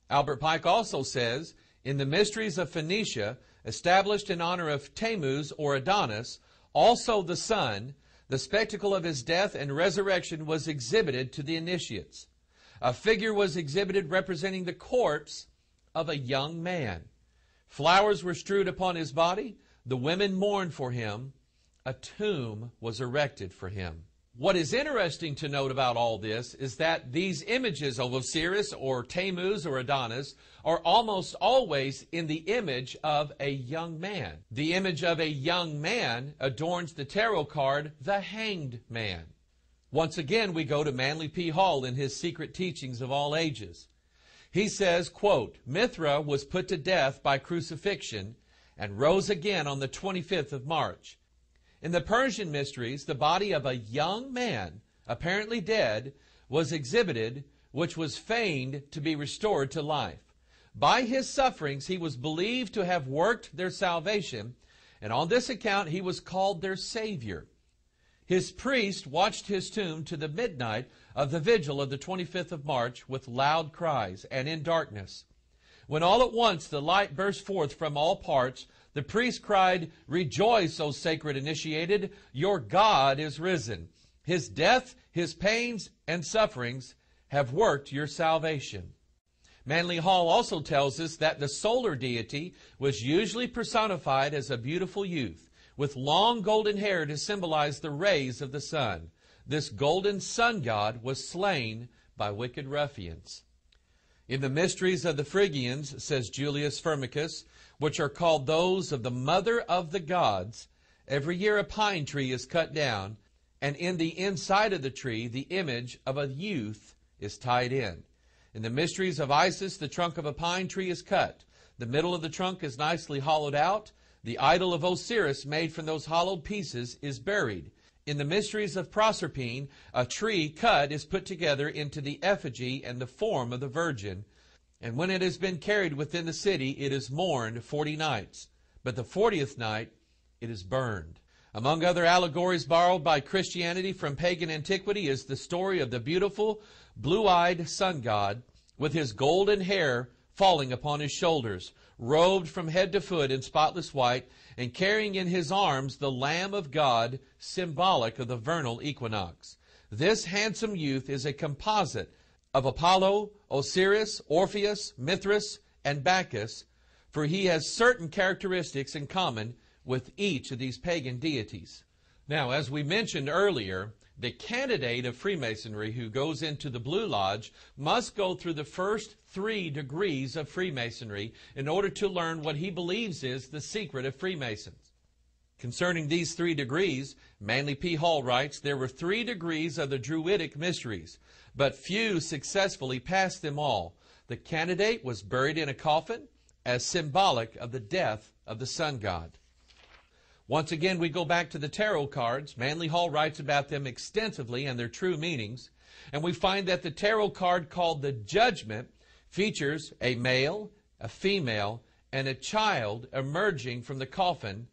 Albert Pike also says, in the Mysteries of Phoenicia, established in honor of Tammuz or Adonis, also the sun, the spectacle of his death and resurrection was exhibited to the initiates. A figure was exhibited representing the corpse of a young man. Flowers were strewed upon his body. The women mourned for him. A tomb was erected for him. What is interesting to note about all this is that these images of Osiris or Tammuz or Adonis are almost always in the image of a young man. The image of a young man adorns the tarot card, the Hanged Man. Once again, we go to Manly P. Hall in his Secret Teachings of All Ages. He says, quote, Mithra was put to death by crucifixion and rose again on the 25th of March. In the Persian mysteries, the body of a young man, apparently dead, was exhibited, which was feigned to be restored to life. By his sufferings, he was believed to have worked their salvation, and on this account he was called their Savior. His priest watched his tomb to the midnight of the vigil of the 25th of March with loud cries and in darkness. When all at once the light burst forth from all parts, the priest cried, "Rejoice, O sacred initiated, your God is risen. His death, his pains, and sufferings have worked your salvation." Manly Hall also tells us that the solar deity was usually personified as a beautiful youth, with long golden hair to symbolize the rays of the sun. This golden sun god was slain by wicked ruffians. In the mysteries of the Phrygians, says Julius Firmicus, which are called those of the mother of the gods, every year a pine tree is cut down, and in the inside of the tree the image of a youth is tied in. In the mysteries of Isis, the trunk of a pine tree is cut. The middle of the trunk is nicely hollowed out. The idol of Osiris, made from those hollowed pieces, is buried. In the mysteries of Proserpine, a tree cut is put together into the effigy and the form of the Virgin, and when it has been carried within the city, it is mourned 40 nights. But the 40th night, it is burned. Among other allegories borrowed by Christianity from pagan antiquity is the story of the beautiful, blue-eyed sun god with his golden hair falling upon his shoulders, robed from head to foot in spotless white, and carrying in his arms the Lamb of God, symbolic of the vernal equinox. This handsome youth is a composite of Apollo, Osiris, Orpheus, Mithras, and Bacchus, for he has certain characteristics in common with each of these pagan deities. Now, as we mentioned earlier, the candidate of Freemasonry who goes into the Blue Lodge must go through the first 3 degrees of Freemasonry in order to learn what he believes is the secret of Freemasons. Concerning these 3 degrees, Manly P. Hall writes, there were 3 degrees of the Druidic mysteries, but few successfully passed them all. The candidate was buried in a coffin as symbolic of the death of the sun god. Once again, we go back to the tarot cards. Manly Hall writes about them extensively and their true meanings. And we find that the tarot card called the Judgment features a male, a female, and a child emerging from the coffin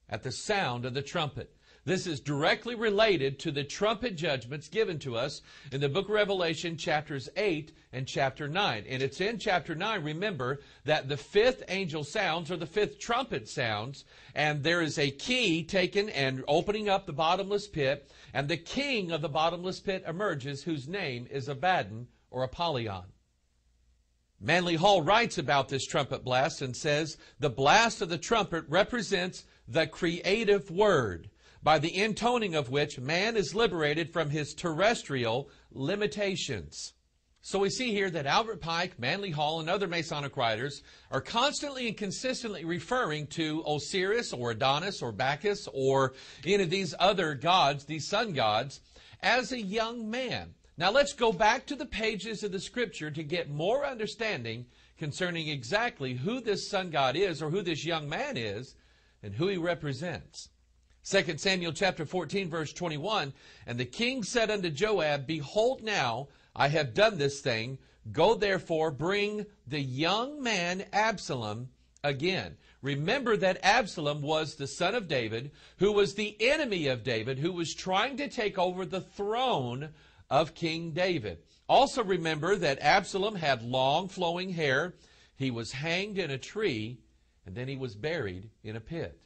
at the sound of the trumpet. This is directly related to the trumpet judgments given to us in the book of Revelation, chapters 8 and chapter 9. And it's in chapter 9, remember, that the 5th angel sounds, or the 5th trumpet sounds, and there is a key taken and opening up the bottomless pit, and the king of the bottomless pit emerges, whose name is Abaddon, or Apollyon. Manly Hall writes about this trumpet blast and says, the blast of the trumpet represents the creative word, by the intoning of which man is liberated from his terrestrial limitations. So we see here that Albert Pike, Manly Hall, and other Masonic writers are constantly and consistently referring to Osiris or Adonis or Bacchus or any of these other gods, these sun gods, as a young man. Now let's go back to the pages of the Scripture to get more understanding concerning exactly who this sun god is, or who this young man is, and who he represents. 2 Samuel chapter 14, verse 21, and the king said unto Joab, behold now, I have done this thing. Go therefore, bring the young man Absalom again. Remember that Absalom was the son of David, who was the enemy of David, who was trying to take over the throne of King David. Also remember that Absalom had long flowing hair. He was hanged in a tree, and then he was buried in a pit.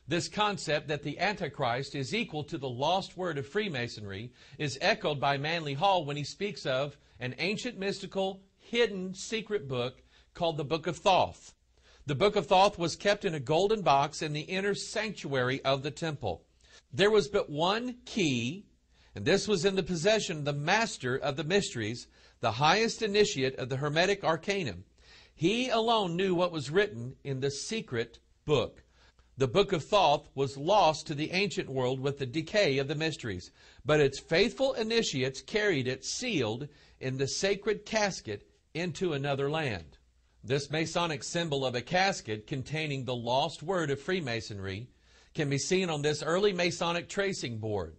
This concept that the Antichrist is equal to the lost word of Freemasonry is echoed by Manly Hall when he speaks of an ancient, mystical, hidden, secret book called the Book of Thoth. The Book of Thoth was kept in a golden box in the inner sanctuary of the temple. There was but one key, and this was in the possession of the master of the mysteries, the highest initiate of the Hermetic Arcanum. He alone knew what was written in the secret book. The Book of Thoth was lost to the ancient world with the decay of the mysteries, but its faithful initiates carried it sealed in the sacred casket into another land. This Masonic symbol of a casket containing the lost word of Freemasonry can be seen on this early Masonic tracing board.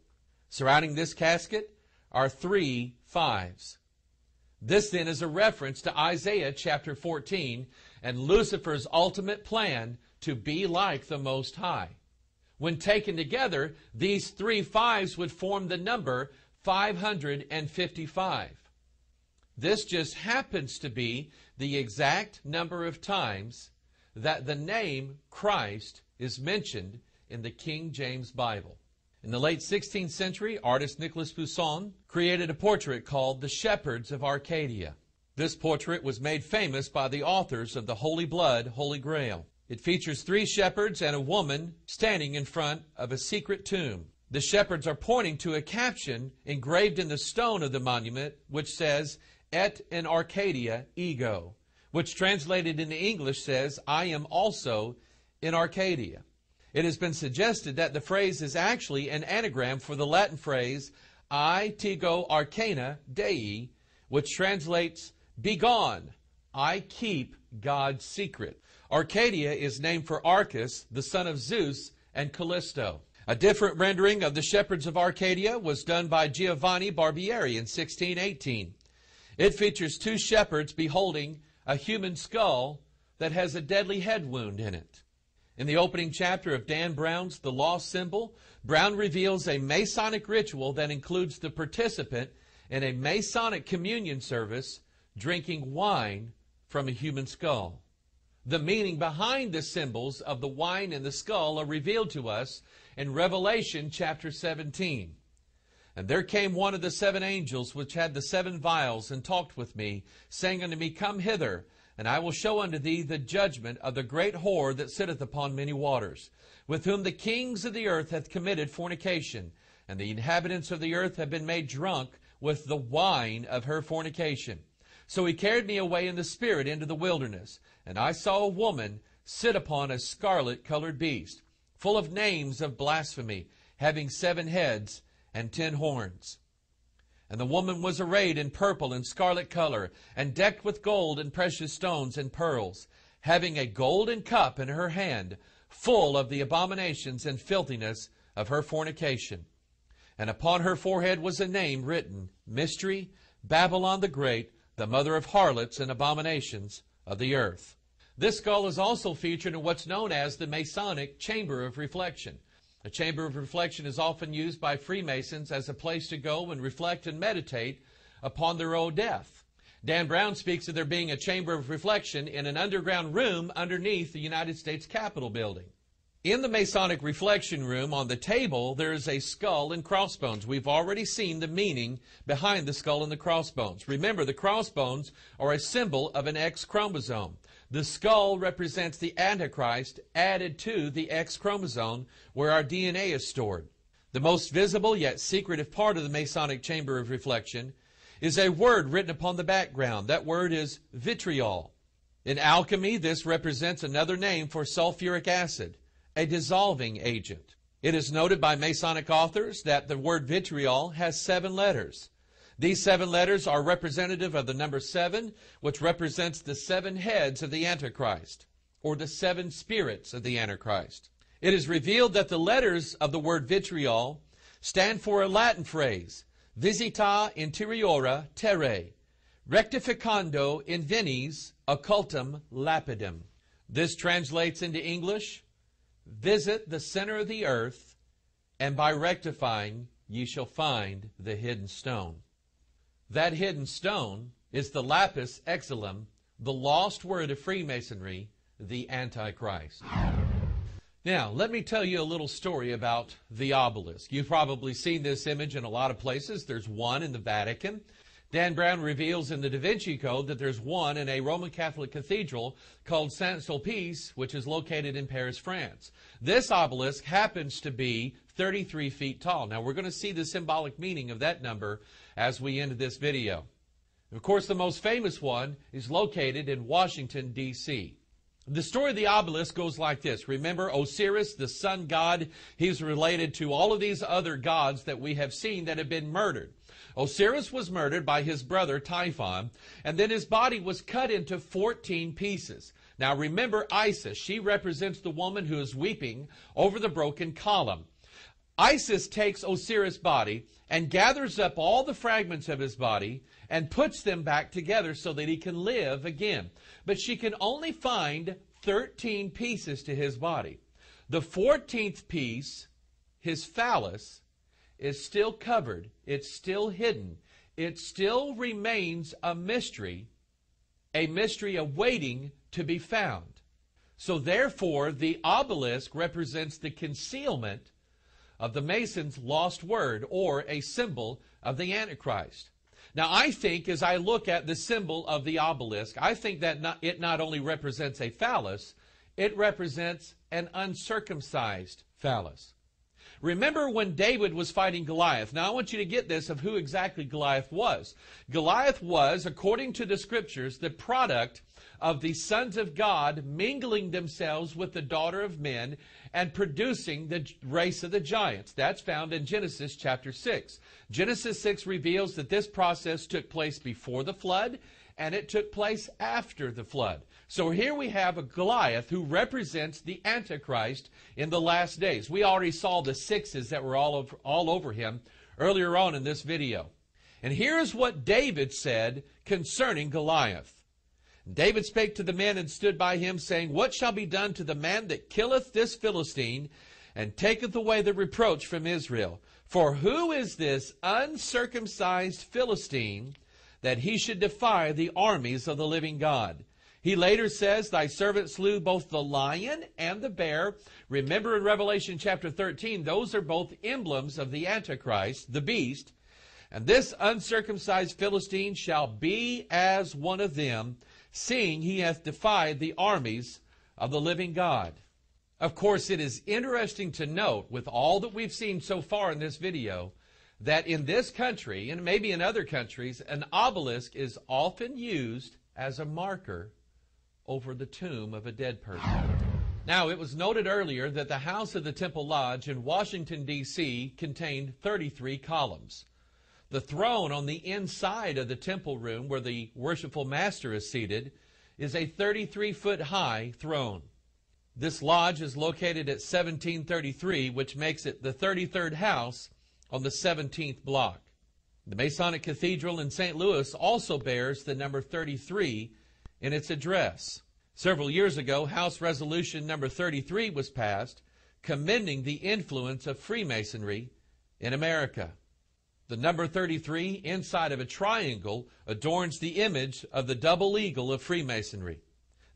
Surrounding this casket are 3 5s. This then is a reference to Isaiah chapter 14 and Lucifer's ultimate plan to be like the Most High. When taken together, these 3 5s would form the number 555. This just happens to be the exact number of times that the name Christ is mentioned in the King James Bible. In the late 16th century, artist Nicolas Poussin created a portrait called The Shepherds of Arcadia. This portrait was made famous by the authors of the Holy Blood, Holy Grail. It features 3 shepherds and a woman standing in front of a secret tomb. The shepherds are pointing to a caption engraved in the stone of the monument which says, "Et in Arcadia ego," which translated into English says, "I am also in Arcadia." It has been suggested that the phrase is actually an anagram for the Latin phrase, "I tego arcana Dei," which translates, "Begone, I keep God's secret." Arcadia is named for Arcas, the son of Zeus, and Callisto. A different rendering of the Shepherds of Arcadia was done by Giovanni Barbieri in 1618. It features 2 shepherds beholding a human skull that has a deadly head wound in it. In the opening chapter of Dan Brown's The Lost Symbol, Brown reveals a Masonic ritual that includes the participant in a Masonic communion service drinking wine from a human skull. The meaning behind the symbols of the wine and the skull are revealed to us in Revelation chapter 17. "And there came one of the 7 angels which had the 7 vials, and talked with me, saying unto me, Come hither, and I will show unto thee the judgment of the great whore that sitteth upon many waters, with whom the kings of the earth hath committed fornication, and the inhabitants of the earth have been made drunk with the wine of her fornication. So he carried me away in the spirit into the wilderness, and I saw a woman sit upon a scarlet-colored beast, full of names of blasphemy, having 7 heads and 10 horns. And the woman was arrayed in purple and scarlet color, and decked with gold and precious stones and pearls, having a golden cup in her hand, full of the abominations and filthiness of her fornication. And upon her forehead was a name written, Mystery, Babylon the Great, the mother of harlots and abominations of the earth." This skull is also featured in what's known as the Masonic Chamber of Reflection. A chamber of reflection is often used by Freemasons as a place to go and reflect and meditate upon their own death. Dan Brown speaks of there being a chamber of reflection in an underground room underneath the United States Capitol building. In the Masonic reflection room, on the table, there is a skull and crossbones. We've already seen the meaning behind the skull and the crossbones. Remember, the crossbones are a symbol of an X chromosome. The skull represents the Antichrist added to the X chromosome where our DNA is stored. The most visible yet secretive part of the Masonic Chamber of Reflection is a word written upon the background. That word is vitriol. In alchemy, this represents another name for sulfuric acid, a dissolving agent. It is noted by Masonic authors that the word vitriol has 7 letters. These 7 letters are representative of the number 7, which represents the 7 heads of the Antichrist, or the 7 spirits of the Antichrist. It is revealed that the letters of the word vitriol stand for a Latin phrase, visita interiora terrae, rectificando invenis occultum lapidem. This translates into English, visit the center of the earth, and by rectifying ye shall find the hidden stone. That hidden stone is the lapis lazuli, the lost word of Freemasonry, the Antichrist. Now, let me tell you a little story about the obelisk. You've probably seen this image in a lot of places. There's one in the Vatican. Dan Brown reveals in the Da Vinci Code that there's one in a Roman Catholic cathedral called Saint-Sulpice, which is located in Paris, France. This obelisk happens to be 33 feet tall. Now, we're going to see the symbolic meaning of that number as we end this video. Of course, the most famous one is located in Washington, D.C. The story of the obelisk goes like this. Remember Osiris, the sun god? He's related to all of these other gods that we have seen that have been murdered. Osiris was murdered by his brother Typhon, and then his body was cut into 14 pieces. Now remember Isis. She represents the woman who is weeping over the broken column. Isis takes Osiris' body and gathers up all the fragments of his body and puts them back together so that he can live again. But she can only find 13 pieces to his body. The 14th piece, his phallus, is still covered. It's still hidden. It still remains a mystery awaiting to be found. So therefore, the obelisk represents the concealment of the Masons' lost word, or a symbol of the Antichrist. Now, I think, as I look at the symbol of the obelisk, I think that it not only represents a phallus, it represents an uncircumcised phallus. Remember when David was fighting Goliath. Now, I want you to get this of who exactly Goliath was. Goliath was, according to the Scriptures, the product of the sons of God mingling themselves with the daughter of men and producing the race of the giants. That's found in Genesis chapter 6. Genesis 6 reveals that this process took place before the flood, and it took place after the flood. So here we have a Goliath who represents the Antichrist in the last days. We already saw the sixes that were all over him earlier on in this video. And here is what David said concerning Goliath. David spake to the men and stood by him, saying, What shall be done to the man that killeth this Philistine, and taketh away the reproach from Israel? For who is this uncircumcised Philistine, that he should defy the armies of the living God? He later says, Thy servant slew both the lion and the bear. Remember in Revelation chapter 13, those are both emblems of the Antichrist, the beast. And this uncircumcised Philistine shall be as one of them, seeing he hath defied the armies of the living God. Of course, it is interesting to note, with all that we've seen so far in this video, that in this country, and maybe in other countries, an obelisk is often used as a marker over the tomb of a dead person. Now, it was noted earlier that the house of the Temple Lodge in Washington, D.C. contained 33 columns. The throne on the inside of the temple room where the worshipful master is seated is a 33-foot high throne. This lodge is located at 1733, which makes it the 33rd house on the 17th block. The Masonic Cathedral in St. Louis also bears the number 33 in its address. Several years ago, House Resolution number 33 was passed, commending the influence of Freemasonry in America. The number 33 inside of a triangle adorns the image of the double eagle of Freemasonry.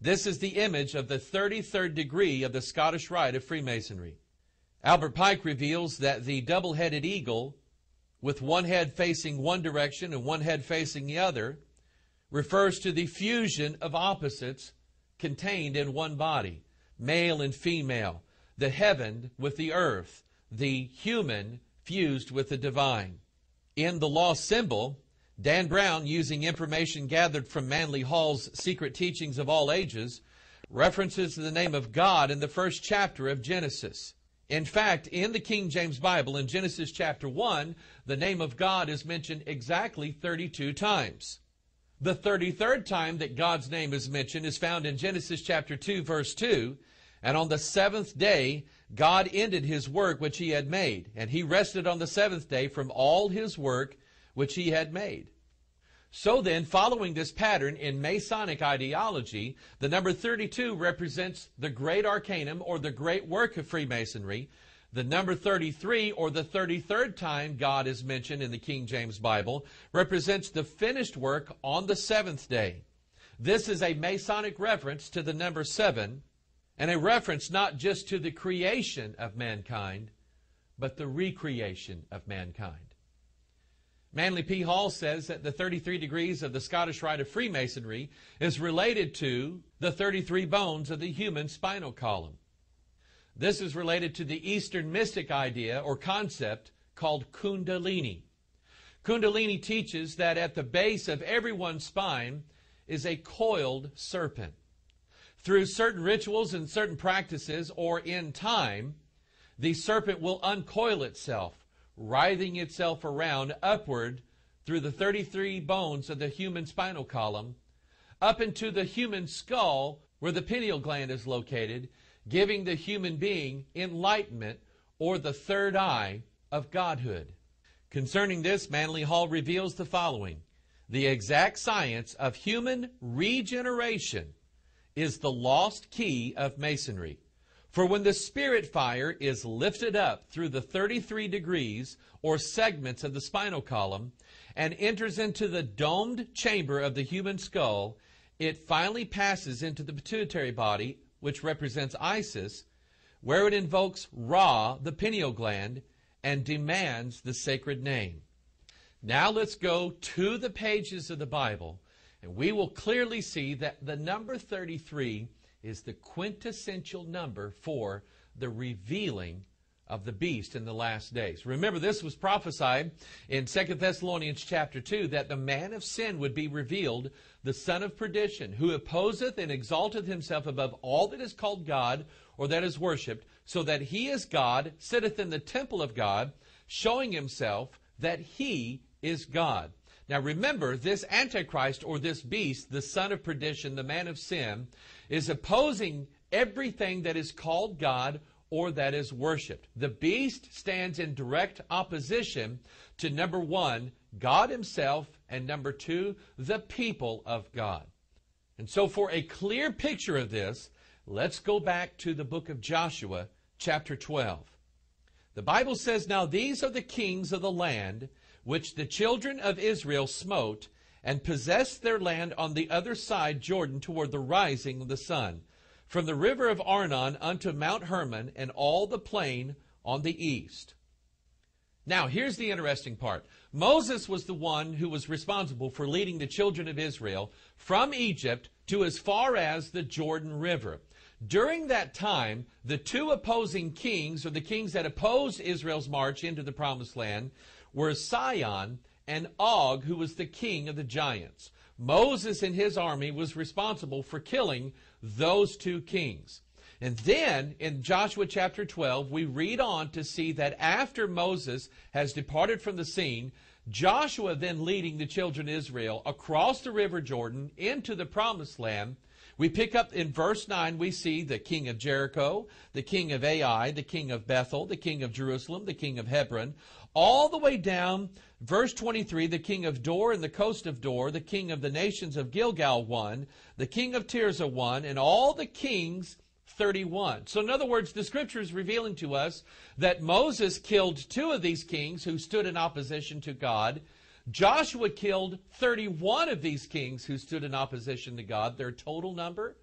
This is the image of the 33rd degree of the Scottish Rite of Freemasonry. Albert Pike reveals that the double-headed eagle, with one head facing one direction and one head facing the other, refers to the fusion of opposites contained in one body, male and female, the heaven with the earth, the human fused with the divine. In the lost symbol, Dan Brown, using information gathered from Manly Hall's Secret Teachings of All Ages, references the name of God in the first chapter of Genesis. In fact, in the King James Bible, in Genesis chapter 1, the name of God is mentioned exactly 32 times. The 33rd time that God's name is mentioned is found in Genesis chapter 2, verse 2, and on the seventh day, God ended his work which he had made, and he rested on the seventh day from all his work which he had made. So then, following this pattern in Masonic ideology, the number 32 represents the great arcanum, or the great work of Freemasonry. The number 33, or the 33rd time God is mentioned in the King James Bible, represents the finished work on the seventh day. This is a Masonic reference to the number 7, and a reference not just to the creation of mankind, but the recreation of mankind. Manly P. Hall says that the 33 degrees of the Scottish Rite of Freemasonry is related to the 33 bones of the human spinal column. This is related to the Eastern mystic idea or concept called Kundalini. Kundalini teaches that at the base of everyone's spine is a coiled serpent. Through certain rituals and certain practices, or in time, the serpent will uncoil itself, writhing itself around upward through the 33 bones of the human spinal column, up into the human skull where the pineal gland is located, giving the human being enlightenment, or the third eye of godhood. Concerning this, Manly Hall reveals the following: the exact science of human regeneration is the lost key of Masonry. For when the spirit fire is lifted up through the 33 degrees or segments of the spinal column and enters into the domed chamber of the human skull, it finally passes into the pituitary body, which represents Isis, where it invokes Ra, the pineal gland, and demands the sacred name. Now let's go to the pages of the Bible, and we will clearly see that the number 33 is the quintessential number for the revealing of the beast in the last days. Remember, this was prophesied in 2 Thessalonians chapter 2, that the man of sin would be revealed, the son of perdition, who opposeth and exalteth himself above all that is called God or that is worshipped, so that he is God, sitteth in the temple of God, showing himself that he is God. Now remember, this Antichrist, or this beast, the son of perdition, the man of sin, is opposing everything that is called God or that is worshipped. The beast stands in direct opposition to, number one, God himself, and number two, the people of God. And so for a clear picture of this, let's go back to the book of Joshua, chapter 12. The Bible says, "Now these are the kings of the land which the children of Israel smote, and possessed their land on the other side Jordan toward the rising of the sun, from the river of Arnon unto Mount Hermon, and all the plain on the east." Now, here's the interesting part. Moses was the one who was responsible for leading the children of Israel from Egypt to as far as the Jordan River. During that time, the two opposing kings, or the kings that opposed Israel's march into the Promised Land, were Sihon and Og, who was the king of the giants. Moses and his army was responsible for killing those two kings. And then in Joshua chapter 12, we read on to see that after Moses has departed from the scene, Joshua then leading the children of Israel across the river Jordan into the Promised Land. We pick up in verse 9, we see the king of Jericho, the king of Ai, the king of Bethel, the king of Jerusalem, the king of Hebron, all the way down, verse 23, the king of Dor and the coast of Dor, the king of the nations of Gilgal 1, the king of Tirzah 1, and all the kings 31. So in other words, the scripture is revealing to us that Moses killed two of these kings who stood in opposition to God. Joshua killed 31 of these kings who stood in opposition to God. Their total number,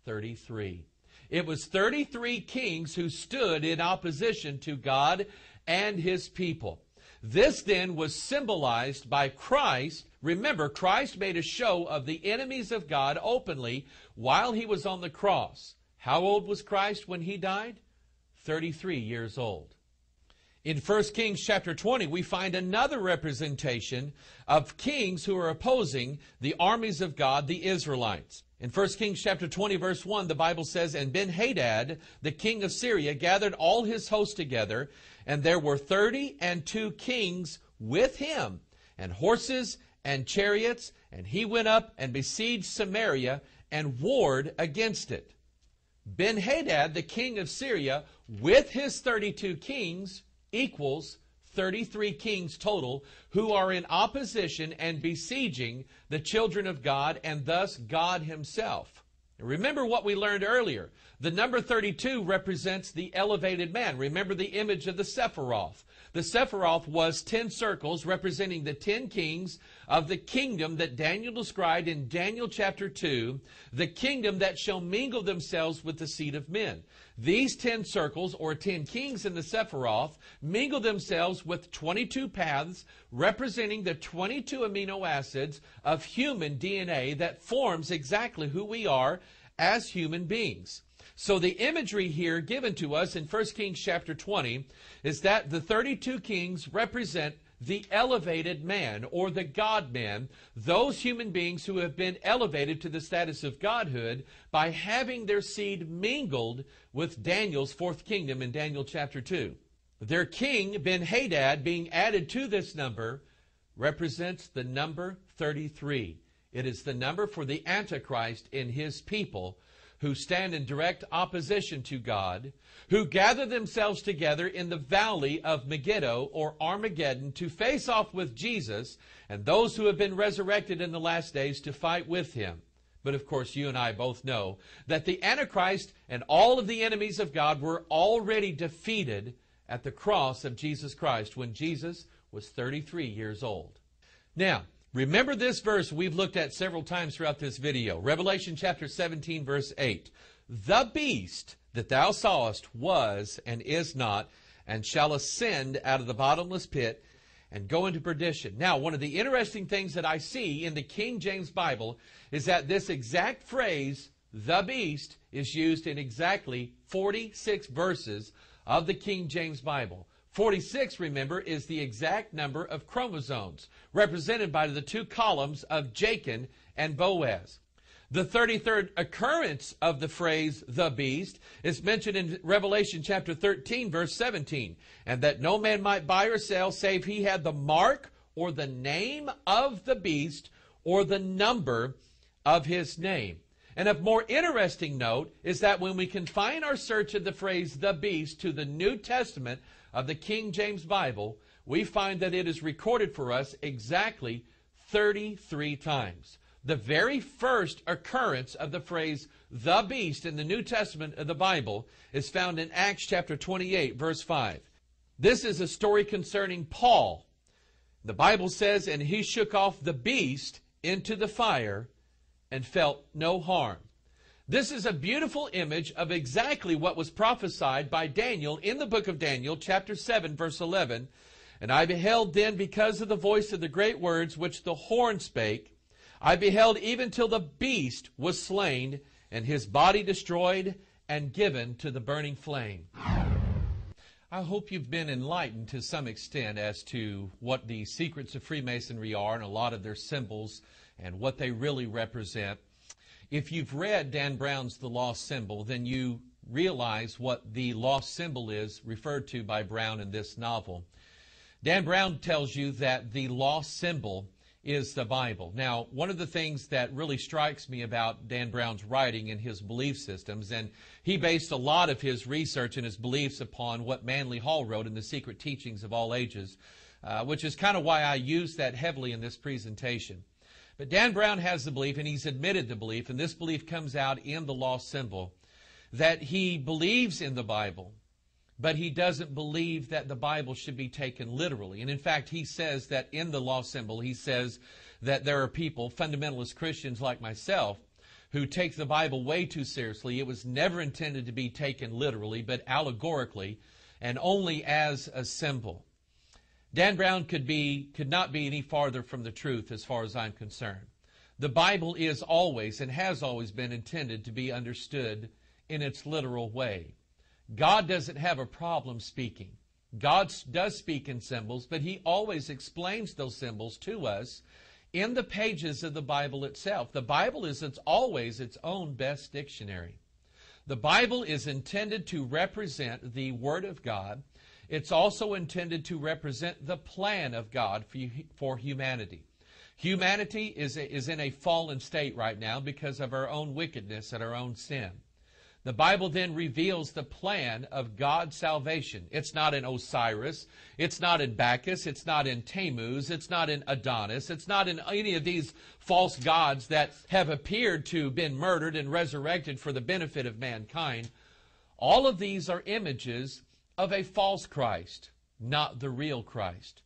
33. It was 33 kings who stood in opposition to God and his people. This then was symbolized by Christ. Remember, Christ made a show of the enemies of God openly while he was on the cross. How old was Christ when he died? 33 years old. In 1 Kings chapter 20, we find another representation of kings who are opposing the armies of God, the Israelites. In 1 Kings chapter 20, verse 1, the Bible says, "And Ben-Hadad, the king of Syria, gathered all his host together, and there were 32 kings with him, and horses and chariots, and he went up and besieged Samaria and warred against it." Ben-Hadad, the king of Syria, with his 32 kings, equals 33 kings total who are in opposition and besieging the children of God, and thus God himself. Remember what we learned earlier. The number 32 represents the elevated man. Remember the image of the Sephiroth. The Sephiroth was 10 circles representing the 10 kings of the kingdom that Daniel described in Daniel chapter 2, the kingdom that shall mingle themselves with the seed of men. These 10 circles, or 10 kings in the Sephiroth, mingle themselves with 22 paths representing the 22 amino acids of human DNA that forms exactly who we are as human beings. So the imagery here given to us in 1 Kings chapter 20 is that the 32 kings represent the elevated man, or the God-man, those human beings who have been elevated to the status of godhood by having their seed mingled with Daniel's fourth kingdom in Daniel chapter 2. Their king, Ben-Hadad, being added to this number, represents the number 33. It is the number for the Antichrist and his people, who stand in direct opposition to God, who gather themselves together in the valley of Megiddo, or Armageddon, to face off with Jesus and those who have been resurrected in the last days to fight with him. But of course, you and I both know that the Antichrist and all of the enemies of God were already defeated at the cross of Jesus Christ when Jesus was 33 years old. Now, remember this verse we've looked at several times throughout this video. Revelation chapter 17, verse 8. The beast that thou sawest was and is not, and shall ascend out of the bottomless pit and go into perdition. Now, one of the interesting things that I see in the King James Bible is that this exact phrase, the beast, is used in exactly 46 verses of the King James Bible. 46, remember, is the exact number of chromosomes, represented by the two columns of Jachin and Boaz. The 33rd occurrence of the phrase, the beast, is mentioned in Revelation chapter 13, verse 17. And that no man might buy or sell, save he had the mark or the name of the beast or the number of his name. And of more interesting note is that when we confine our search of the phrase, the beast, to the New Testament of the King James Bible, we find that it is recorded for us exactly 33 times. The very first occurrence of the phrase, the beast, in the New Testament of the Bible is found in Acts chapter 28, verse 5. This is a story concerning Paul. The Bible says, and he shook off the beast into the fire and felt no harm. This is a beautiful image of exactly what was prophesied by Daniel in the book of Daniel, chapter 7, verse 11. And I beheld then, because of the voice of the great words which the horn spake, I beheld even till the beast was slain, and his body destroyed and given to the burning flame. I hope you've been enlightened to some extent as to what the secrets of Freemasonry are and a lot of their symbols and what they really represent. If you've read Dan Brown's The Lost Symbol, then you realize what the lost symbol is referred to by Brown in this novel. Dan Brown tells you that the lost symbol is the Bible. Now, one of the things that really strikes me about Dan Brown's writing and his belief systems, and he based a lot of his research and his beliefs upon what Manly Hall wrote in The Secret Teachings of All Ages, which is kind of why I use that heavily in this presentation. But Dan Brown has the belief, and he's admitted the belief, and this belief comes out in the lost symbol, that he believes in the Bible, but he doesn't believe that the Bible should be taken literally. And in fact, he says that in the lost symbol, he says that there are people, fundamentalist Christians like myself, who take the Bible way too seriously. It was never intended to be taken literally, but allegorically, and only as a symbol. Dan Brown could not be any farther from the truth as far as I'm concerned. The Bible is always and has always been intended to be understood in its literal way. God doesn't have a problem speaking. God does speak in symbols, but He always explains those symbols to us in the pages of the Bible itself. The Bible is always its own best dictionary. The Bible is intended to represent the Word of God. It's also intended to represent the plan of God for humanity. Humanity is in a fallen state right now because of our own wickedness and our own sin. The Bible then reveals the plan of God's salvation. It's not in Osiris. It's not in Bacchus. It's not in Tammuz. It's not in Adonis. It's not in any of these false gods that have appeared to have been murdered and resurrected for the benefit of mankind. All of these are images of a false Christ, not the real Christ.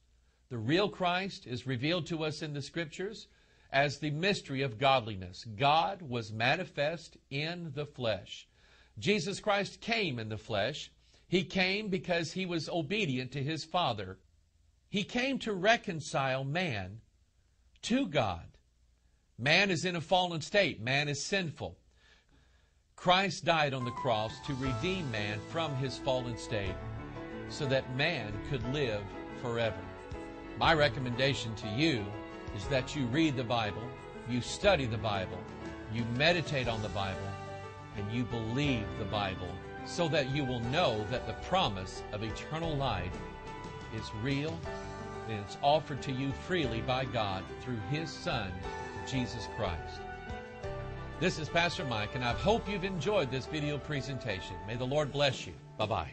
The real Christ is revealed to us in the Scriptures as the mystery of godliness. God was manifest in the flesh. Jesus Christ came in the flesh. He came because He was obedient to His Father. He came to reconcile man to God. Man is in a fallen state. Man is sinful. Christ died on the cross to redeem man from his fallen state so that man could live forever. My recommendation to you is that you read the Bible, you study the Bible, you meditate on the Bible, and you believe the Bible so that you will know that the promise of eternal life is real and it's offered to you freely by God through His Son, Jesus Christ. This is Pastor Mike, and I hope you've enjoyed this video presentation. May the Lord bless you. Bye-bye.